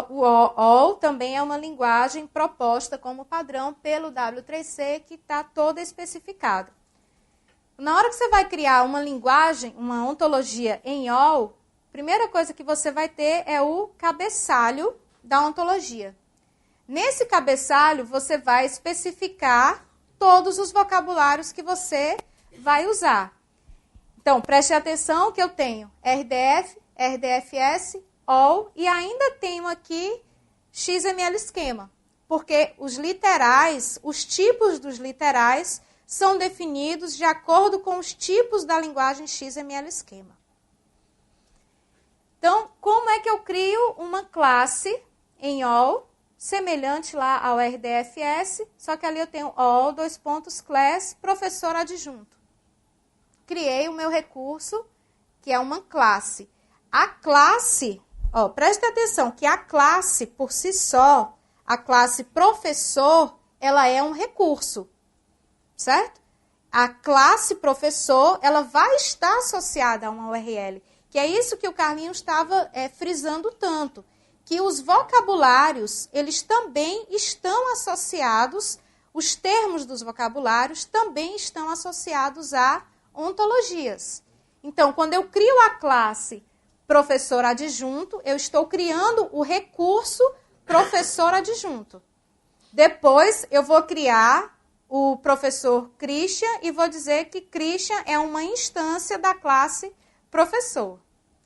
o OL também é uma linguagem proposta como padrão pelo W3C, que está toda especificada. Na hora que você vai criar uma linguagem, uma ontologia em OL, a primeira coisa que você vai ter é o cabeçalho da ontologia. Nesse cabeçalho, você vai especificar todos os vocabulários que você vai usar. Então, preste atenção que eu tenho RDF, RDFS, OL e ainda tenho aqui XML esquema, porque os literais, os tipos dos literais são definidos de acordo com os tipos da linguagem XML esquema. Então, como é que eu crio uma classe em OL semelhante lá ao RDFS, só que ali eu tenho OL, class, professor adjunto. Criei o meu recurso, que é uma classe. A classe, preste atenção, que a classe, por si só, a classe professor, ela é um recurso, certo? A classe professor, ela vai estar associada a uma URL, que é isso que o Carlinhos estava frisando tanto, que os vocabulários, eles também estão associados, os termos dos vocabulários também estão associados a ontologias. Então, quando eu crio a classe professor adjunto, eu estou criando o recurso professor adjunto. Depois, eu vou criar o professor Christian e vou dizer que Christian é uma instância da classe professor.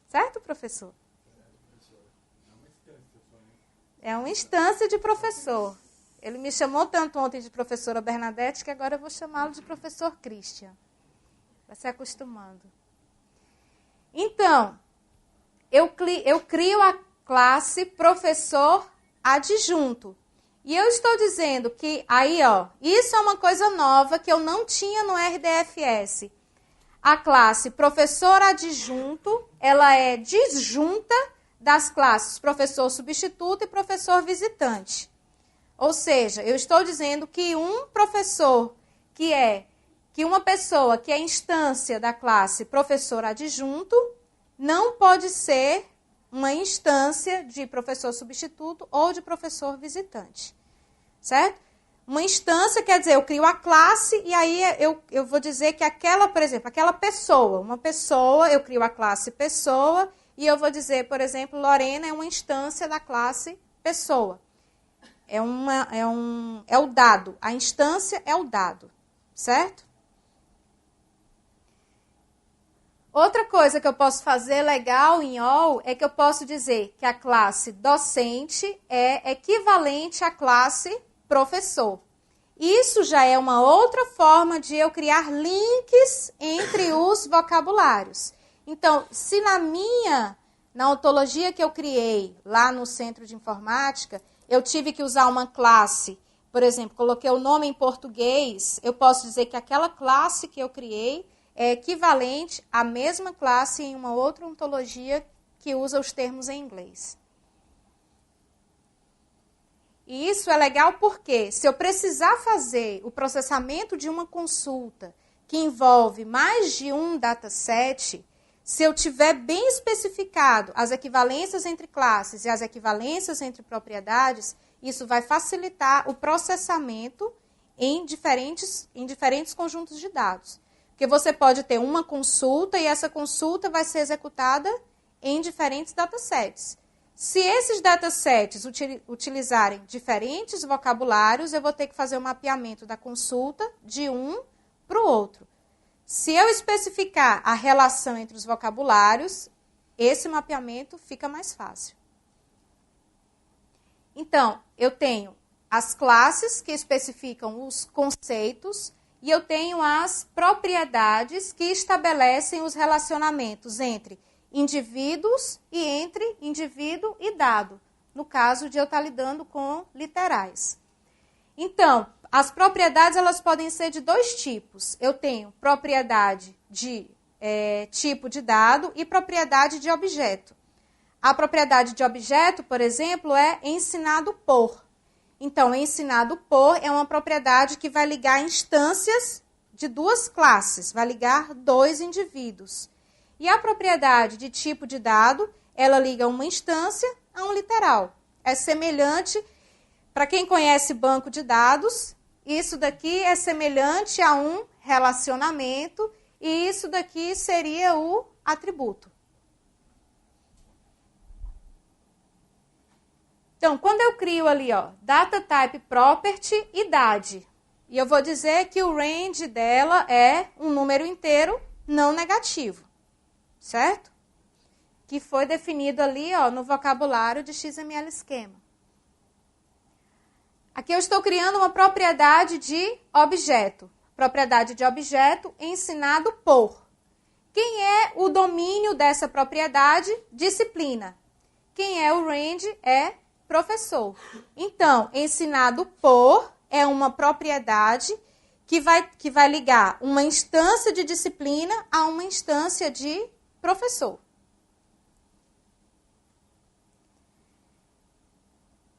Certo, professor? É uma instância de professor. Ele me chamou tanto ontem de professora Bernadette que agora eu vou chamá-lo de professor Christian. Vai se acostumando. Então, eu crio a classe professor adjunto. E eu estou dizendo que aí, isso é uma coisa nova que eu não tinha no RDFS. A classe professor adjunto, ela é disjunta das classes professor substituto e professor visitante. Ou seja, eu estou dizendo que um professor que uma pessoa que é instância da classe professor adjunto não pode ser uma instância de professor substituto ou de professor visitante. Certo? Uma instância quer dizer, eu crio a classe e aí eu vou dizer que por exemplo, aquela pessoa, uma pessoa, eu crio a classe pessoa e eu vou dizer, por exemplo, Lorena é uma instância da classe pessoa. É o dado, a instância é o dado, certo? Outra coisa que eu posso fazer legal em OL é que eu posso dizer que a classe docente é equivalente à classe professor. Isso já é uma outra forma de eu criar links entre os vocabulários. Então, se na ontologia que eu criei lá no Centro de Informática, eu tive que usar uma classe, por exemplo, coloquei o nome em português, eu posso dizer que aquela classe que eu criei é equivalente à mesma classe em uma outra ontologia que usa os termos em inglês. E isso é legal porque, se eu precisar fazer o processamento de uma consulta que envolve mais de um dataset, se eu tiver bem especificado as equivalências entre classes e as equivalências entre propriedades, isso vai facilitar o processamento em diferentes conjuntos de dados. Porque você pode ter uma consulta e essa consulta vai ser executada em diferentes datasets. Se esses datasets utilizarem diferentes vocabulários, eu vou ter que fazer o mapeamento da consulta de um para o outro. Se eu especificar a relação entre os vocabulários, esse mapeamento fica mais fácil. Então, eu tenho as classes que especificam os conceitos e eu tenho as propriedades que estabelecem os relacionamentos entre indivíduos e entre indivíduo e dado, no caso de eu estar lidando com literais. Então, as propriedades elas podem ser de dois tipos. Eu tenho propriedade de tipo de dado e propriedade de objeto. A propriedade de objeto, por exemplo, é ensinado por. Então, ensinado por é uma propriedade que vai ligar instâncias de duas classes, vai ligar dois indivíduos. E a propriedade de tipo de dado, ela liga uma instância a um literal. É semelhante, para quem conhece banco de dados, isso daqui é semelhante a um relacionamento e isso daqui seria o atributo. Então, quando eu crio ali, ó, data type property, idade, e eu vou dizer que o range dela é um número inteiro não negativo, certo? Que foi definido ali, ó, no vocabulário de XML esquema. Aqui eu estou criando uma propriedade de objeto. Propriedade de objeto ensinado por. Quem é o domínio dessa propriedade? Disciplina. Quem é o range? É professor. Então, ensinado por é uma propriedade que vai ligar uma instância de disciplina a uma instância de professor.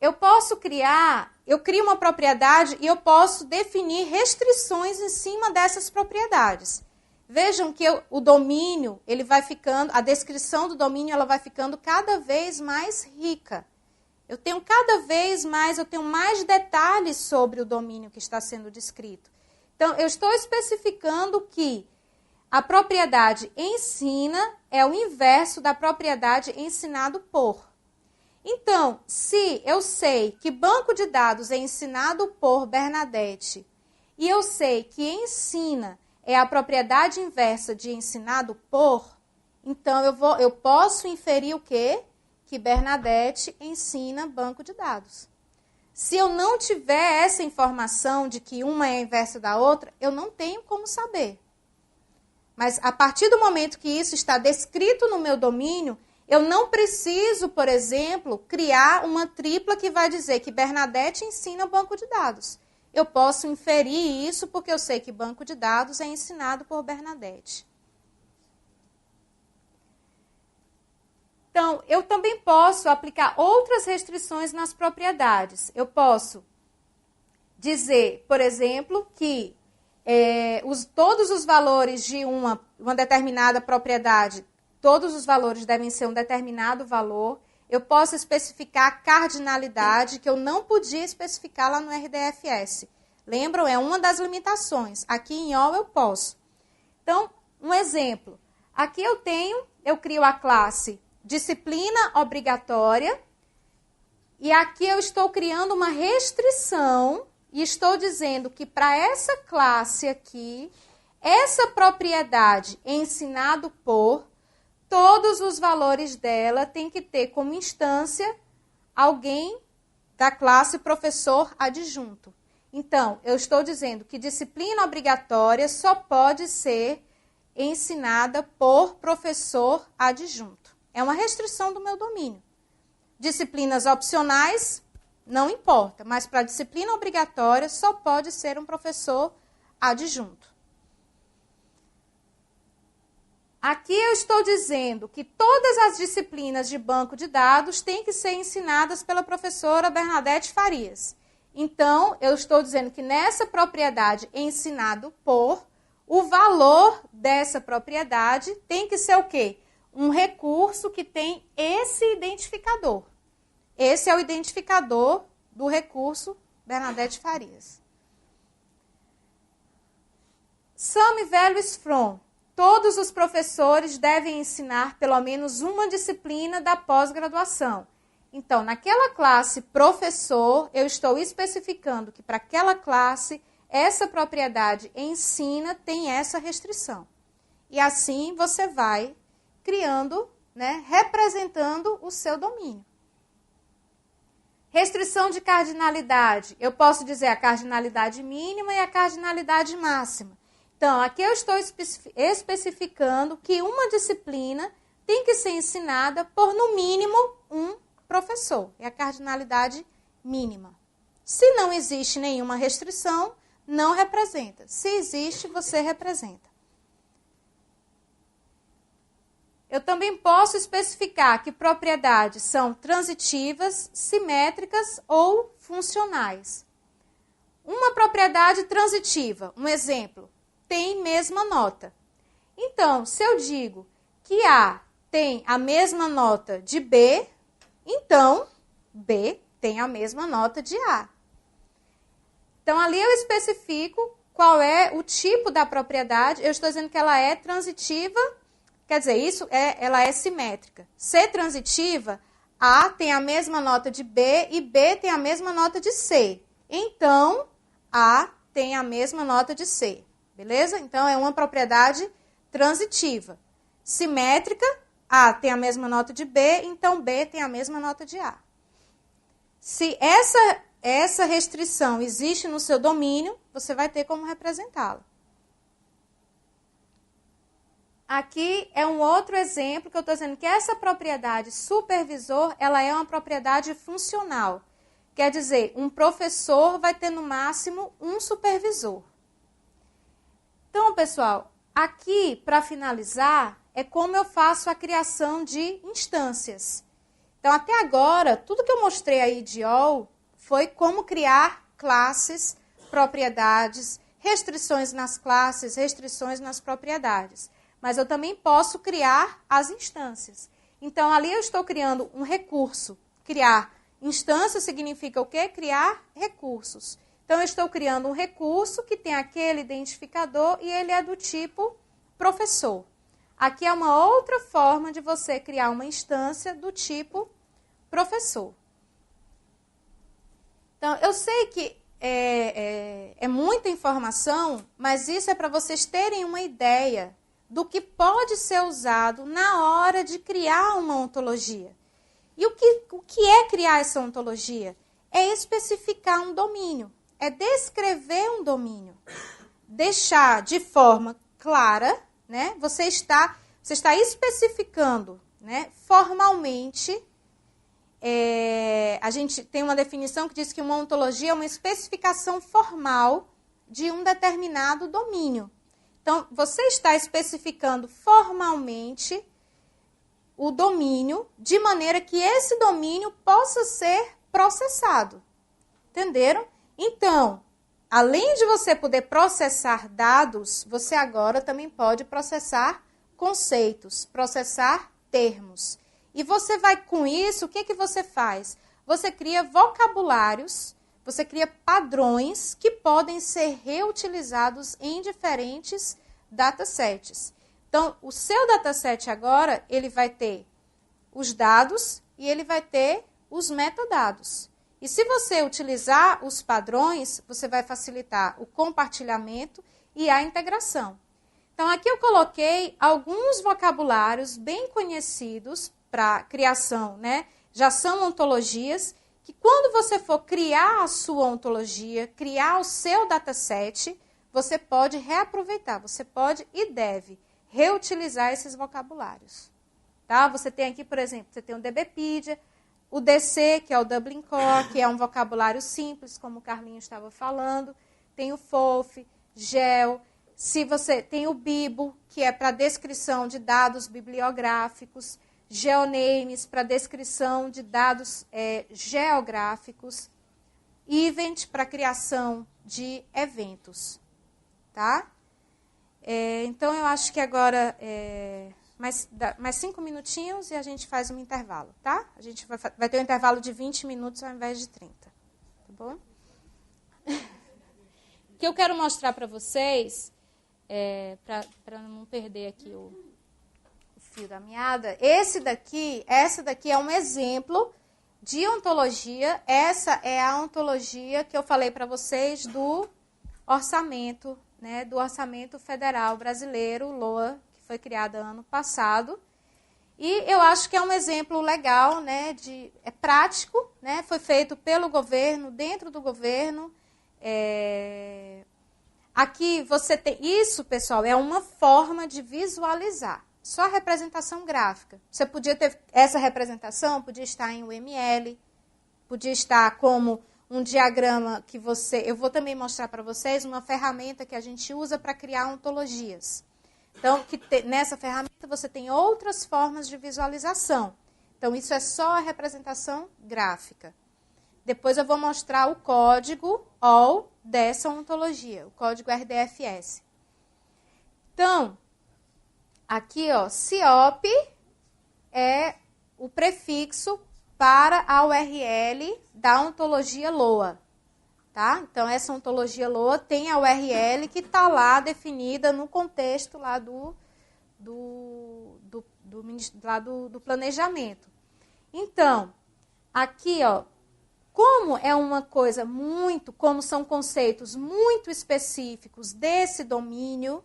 Eu crio uma propriedade e eu posso definir restrições em cima dessas propriedades. Vejam que o domínio, ele vai ficando, a descrição do domínio, ela vai ficando cada vez mais rica. Eu tenho mais detalhes sobre o domínio que está sendo descrito. Então, eu estou especificando que a propriedade ensina é o inverso da propriedade ensinado por. Então, se eu sei que banco de dados é ensinado por Bernadette e eu sei que ensina é a propriedade inversa de ensinado por, então eu posso inferir o quê? Que Bernadette ensina banco de dados. Se eu não tiver essa informação de que uma é a inversa da outra, eu não tenho como saber. Mas a partir do momento que isso está descrito no meu domínio, eu não preciso, por exemplo, criar uma tripla que vai dizer que Bernadette ensina banco de dados. Eu posso inferir isso porque eu sei que banco de dados é ensinado por Bernadette. Então, eu também posso aplicar outras restrições nas propriedades. Eu posso dizer, por exemplo, que todos os valores de uma determinada propriedade, todos os valores devem ser um determinado valor. Eu posso especificar a cardinalidade, que eu não podia especificar lá no RDFS. Lembram? É uma das limitações. Aqui em OL eu posso. Então, um exemplo. Aqui eu crio a classe disciplina obrigatória, e aqui eu estou criando uma restrição e estou dizendo que para essa classe aqui, essa propriedade ensinado por, todos os valores dela tem que ter como instância alguém da classe professor adjunto. Então, eu estou dizendo que disciplina obrigatória só pode ser ensinada por professor adjunto. É uma restrição do meu domínio. Disciplinas opcionais, não importa, mas para disciplina obrigatória só pode ser um professor adjunto. Aqui eu estou dizendo que todas as disciplinas de banco de dados têm que ser ensinadas pela professora Bernadette Farias. Então, eu estou dizendo que nessa propriedade ensinado por, o valor dessa propriedade tem que ser o quê? Um recurso que tem esse identificador. Esse é o identificador do recurso Bernadette Farias. Some values from. Todos os professores devem ensinar pelo menos uma disciplina da pós-graduação. Então, naquela classe professor, eu estou especificando que para aquela classe, essa propriedade ensina tem essa restrição. E assim você vai criando, né, representando o seu domínio. Restrição de cardinalidade. Eu posso dizer a cardinalidade mínima e a cardinalidade máxima. Então, aqui eu estou especificando que uma disciplina tem que ser ensinada por, no mínimo, um professor. É a cardinalidade mínima. Se não existe nenhuma restrição, não representa. Se existe, você representa. Eu também posso especificar que propriedades são transitivas, simétricas ou funcionais. Uma propriedade transitiva, um exemplo, tem mesma nota. Então, se eu digo que A tem a mesma nota de B, então B tem a mesma nota de A. Então, ali eu especifico qual é o tipo da propriedade. Eu estou dizendo que ela é transitiva. Quer dizer, ela é simétrica. Se transitiva, A tem a mesma nota de B e B tem a mesma nota de C. Então, A tem a mesma nota de C. Beleza? Então, é uma propriedade transitiva. Simétrica, A tem a mesma nota de B, então B tem a mesma nota de A. Se essa restrição existe no seu domínio, você vai ter como representá-la. Aqui é um outro exemplo que eu estou dizendo que essa propriedade supervisor, ela é uma propriedade funcional. Quer dizer, um professor vai ter no máximo um supervisor. Então, pessoal, aqui, para finalizar, é como eu faço a criação de instâncias. Então, até agora, tudo que eu mostrei aí de OL foi como criar classes, propriedades, restrições nas classes, restrições nas propriedades. Mas eu também posso criar as instâncias. Então, ali eu estou criando um recurso. Criar instância significa o quê? Criar recursos. Então, eu estou criando um recurso que tem aquele identificador e ele é do tipo professor. Aqui é uma outra forma de você criar uma instância do tipo professor. Então, eu sei que é muita informação, mas isso é para vocês terem uma ideia do que pode ser usado na hora de criar uma ontologia. E o que é criar essa ontologia? É especificar um domínio, é descrever um domínio, deixar de forma clara, né? Você está especificando, né, formalmente. A gente tem uma definição que diz que uma ontologia é uma especificação formal de um determinado domínio. Então, você está especificando formalmente o domínio de maneira que esse domínio possa ser processado. Entenderam? Então, além de você poder processar dados, você agora também pode processar conceitos, processar termos. E você vai com isso, o que você faz? Você cria vocabulários, você cria padrões que podem ser reutilizados em diferentes datasets. Então, o seu dataset agora, ele vai ter os dados e ele vai ter os metadados. E se você utilizar os padrões, você vai facilitar o compartilhamento e a integração. Então, aqui eu coloquei alguns vocabulários bem conhecidos para criação, né? Já são ontologias que quando você for criar a sua ontologia, criar o seu dataset, você pode reaproveitar, você pode e deve reutilizar esses vocabulários. Tá? Você tem aqui, por exemplo, você tem o DBpedia, o DC, que é o Dublin Core, que é um vocabulário simples, como o Carlinhos estava falando, tem o FOF, GEL, se você tem o Bibo, que é para descrição de dados bibliográficos, GeoNames, para descrição de dados geográficos, Event, para criação de eventos. Tá? Então, eu acho que agora, mais 5 minutinhos e a gente faz um intervalo, tá? A gente vai ter um intervalo de 20 minutos ao invés de 30, tá bom? O que eu quero mostrar para vocês, para não perder aqui o fio da meada, essa daqui é um exemplo de ontologia, essa é a ontologia que eu falei para vocês do orçamento, né, do Orçamento Federal Brasileiro, LOA, que foi criada ano passado. E eu acho que é um exemplo legal, né, é prático, né, foi feito pelo governo, dentro do governo. Aqui você tem, isso, pessoal, é uma forma de visualizar. Só a representação gráfica. Você podia ter, essa representação podia estar em UML, podia estar como um diagrama que eu vou também mostrar para vocês uma ferramenta que a gente usa para criar ontologias. Então, nessa ferramenta você tem outras formas de visualização. Então, isso é só a representação gráfica. Depois eu vou mostrar o código OL dessa ontologia, o código RDFS. Então, aqui, ó, CIOP é o prefixo para a URL da ontologia LOA. Tá? Então, essa ontologia LOA tem a URL que está lá definida no contexto lá do planejamento. Então, aqui, ó, como é uma coisa como são conceitos muito específicos desse domínio,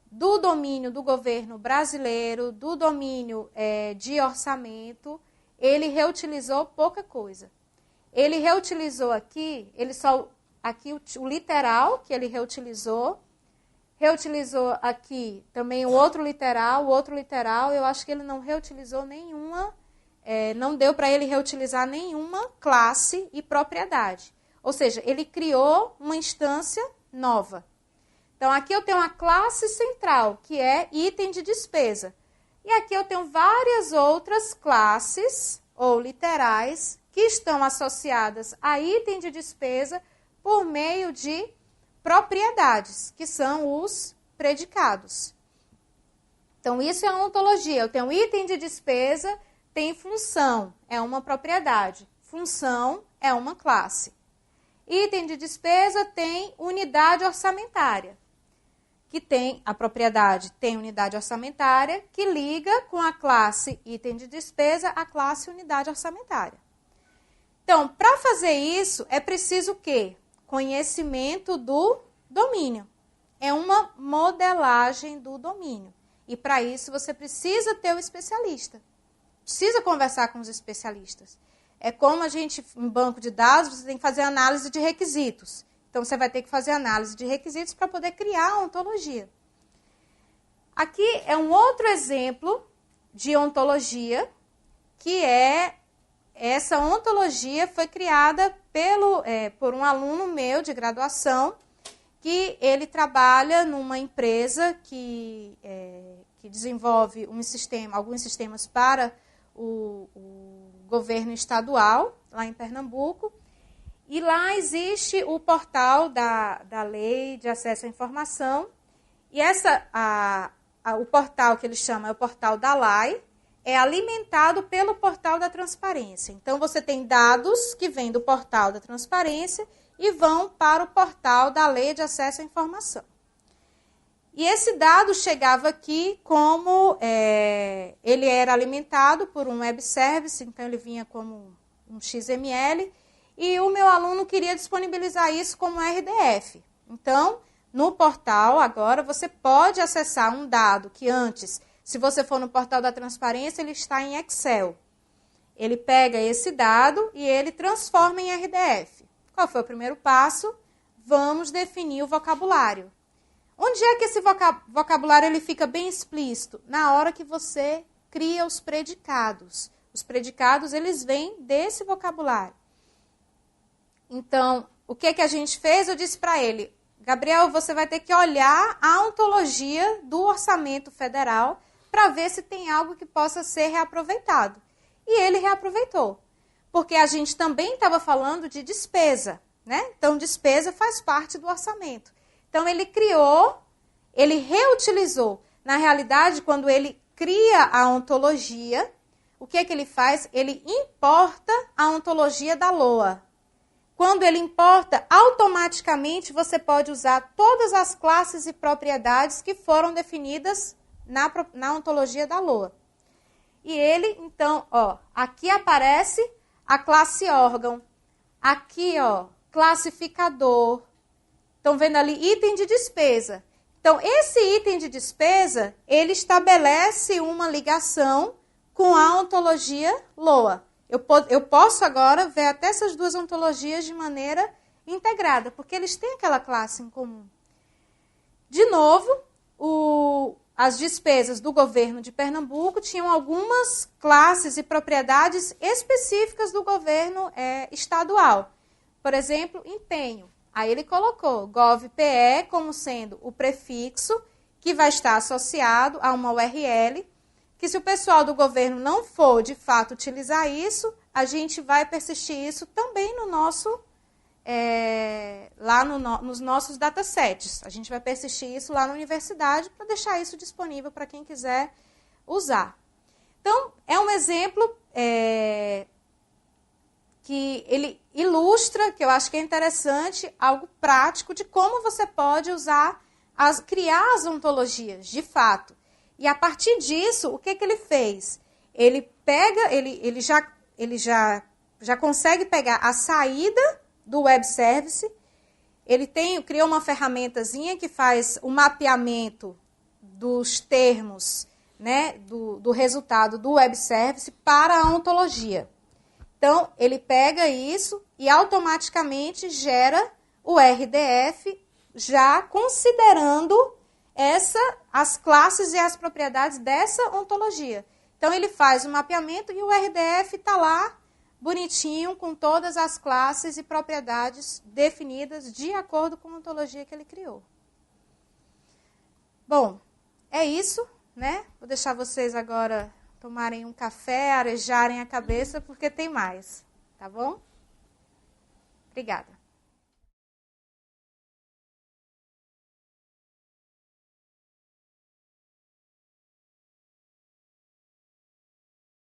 do domínio do governo brasileiro, do domínio de orçamento, ele reutilizou pouca coisa. Ele reutilizou aqui, o literal que ele reutilizou aqui também o outro literal, eu acho que ele não reutilizou nenhuma, não deu para ele reutilizar nenhuma classe e propriedade. Ou seja, ele criou uma instância nova. Então, aqui eu tenho uma classe central, que é item de despesa. E aqui eu tenho várias outras classes ou literais que estão associadas a item de despesa por meio de propriedades, que são os predicados. Então, isso é a ontologia. Eu tenho item de despesa, tem função, é uma propriedade. Função é uma classe. Item de despesa tem unidade orçamentária, que tem a propriedade, tem unidade orçamentária, que liga com a classe item de despesa a classe unidade orçamentária. Então, para fazer isso, é preciso o quê? Conhecimento do domínio. É uma modelagem do domínio. E para isso você precisa ter o especialista. Precisa conversar com os especialistas. É como a gente, em banco de dados, você tem que fazer análise de requisitos. Então, você vai ter que fazer análise de requisitos para poder criar a ontologia. Aqui é um outro exemplo de ontologia, que é essa ontologia foi criada por um aluno meu de graduação, que ele trabalha numa empresa que desenvolve alguns sistemas para o governo estadual, lá em Pernambuco. E lá existe o portal da Lei de Acesso à Informação. E o portal que eles chamam é o portal da LAI, é alimentado pelo portal da transparência. Então, você tem dados que vêm do portal da transparência e vão para o portal da Lei de Acesso à Informação. E esse dado chegava aqui como ele era alimentado por um web service, então ele vinha como um XML, e o meu aluno queria disponibilizar isso como RDF. Então, no portal, agora, você pode acessar um dado que antes, se você for no portal da transparência, ele está em Excel. Ele pega esse dado e ele transforma em RDF. Qual foi o primeiro passo? Vamos definir o vocabulário. Onde é que esse vocabulário ele fica bem explícito? Na hora que você cria os predicados. Os predicados, eles vêm desse vocabulário. Então, o que a gente fez? Eu disse para ele, Gabriel, você vai ter que olhar a ontologia do orçamento federal para ver se tem algo que possa ser reaproveitado. E ele reaproveitou, porque a gente também estava falando de despesa, né? Então, despesa faz parte do orçamento. Então, ele reutilizou. Na realidade, quando ele cria a ontologia, o que ele faz? Ele importa a ontologia da LOA. Quando ele importa, automaticamente você pode usar todas as classes e propriedades que foram definidas na ontologia da LOA. E ele, então, aqui aparece a classe órgão. Aqui, ó, classificador. Estão vendo ali? Item de despesa. Então, esse item de despesa, ele estabelece uma ligação com a ontologia LOA. Eu posso agora ver até essas duas ontologias de maneira integrada, porque eles têm aquela classe em comum. De novo, as despesas do governo de Pernambuco tinham algumas classes e propriedades específicas do governo estadual. Por exemplo, empenho. Aí ele colocou gov.pe como sendo o prefixo que vai estar associado a uma URL, que se o pessoal do governo não for, de fato, utilizar isso, a gente vai persistir isso também no nosso, nos nossos datasets. A gente vai persistir isso lá na universidade para deixar isso disponível para quem quiser usar. Então, é um exemplo que ele ilustra, que eu acho que é interessante, algo prático de como você pode criar as ontologias, de fato. E a partir disso, o que ele fez? Ele pega, ele já consegue pegar a saída do web service, ele criou uma ferramentazinha que faz o mapeamento dos termos, né, do resultado do web service para a ontologia. Então, ele pega isso e automaticamente gera o RDF, já considerando as classes e as propriedades dessa ontologia. Então, ele faz o mapeamento e o RDF está lá, bonitinho, com todas as classes e propriedades definidas de acordo com a ontologia que ele criou. Bom, é isso, né? Vou deixar vocês agora tomarem um café, arejarem a cabeça, porque tem mais, tá bom? Obrigada.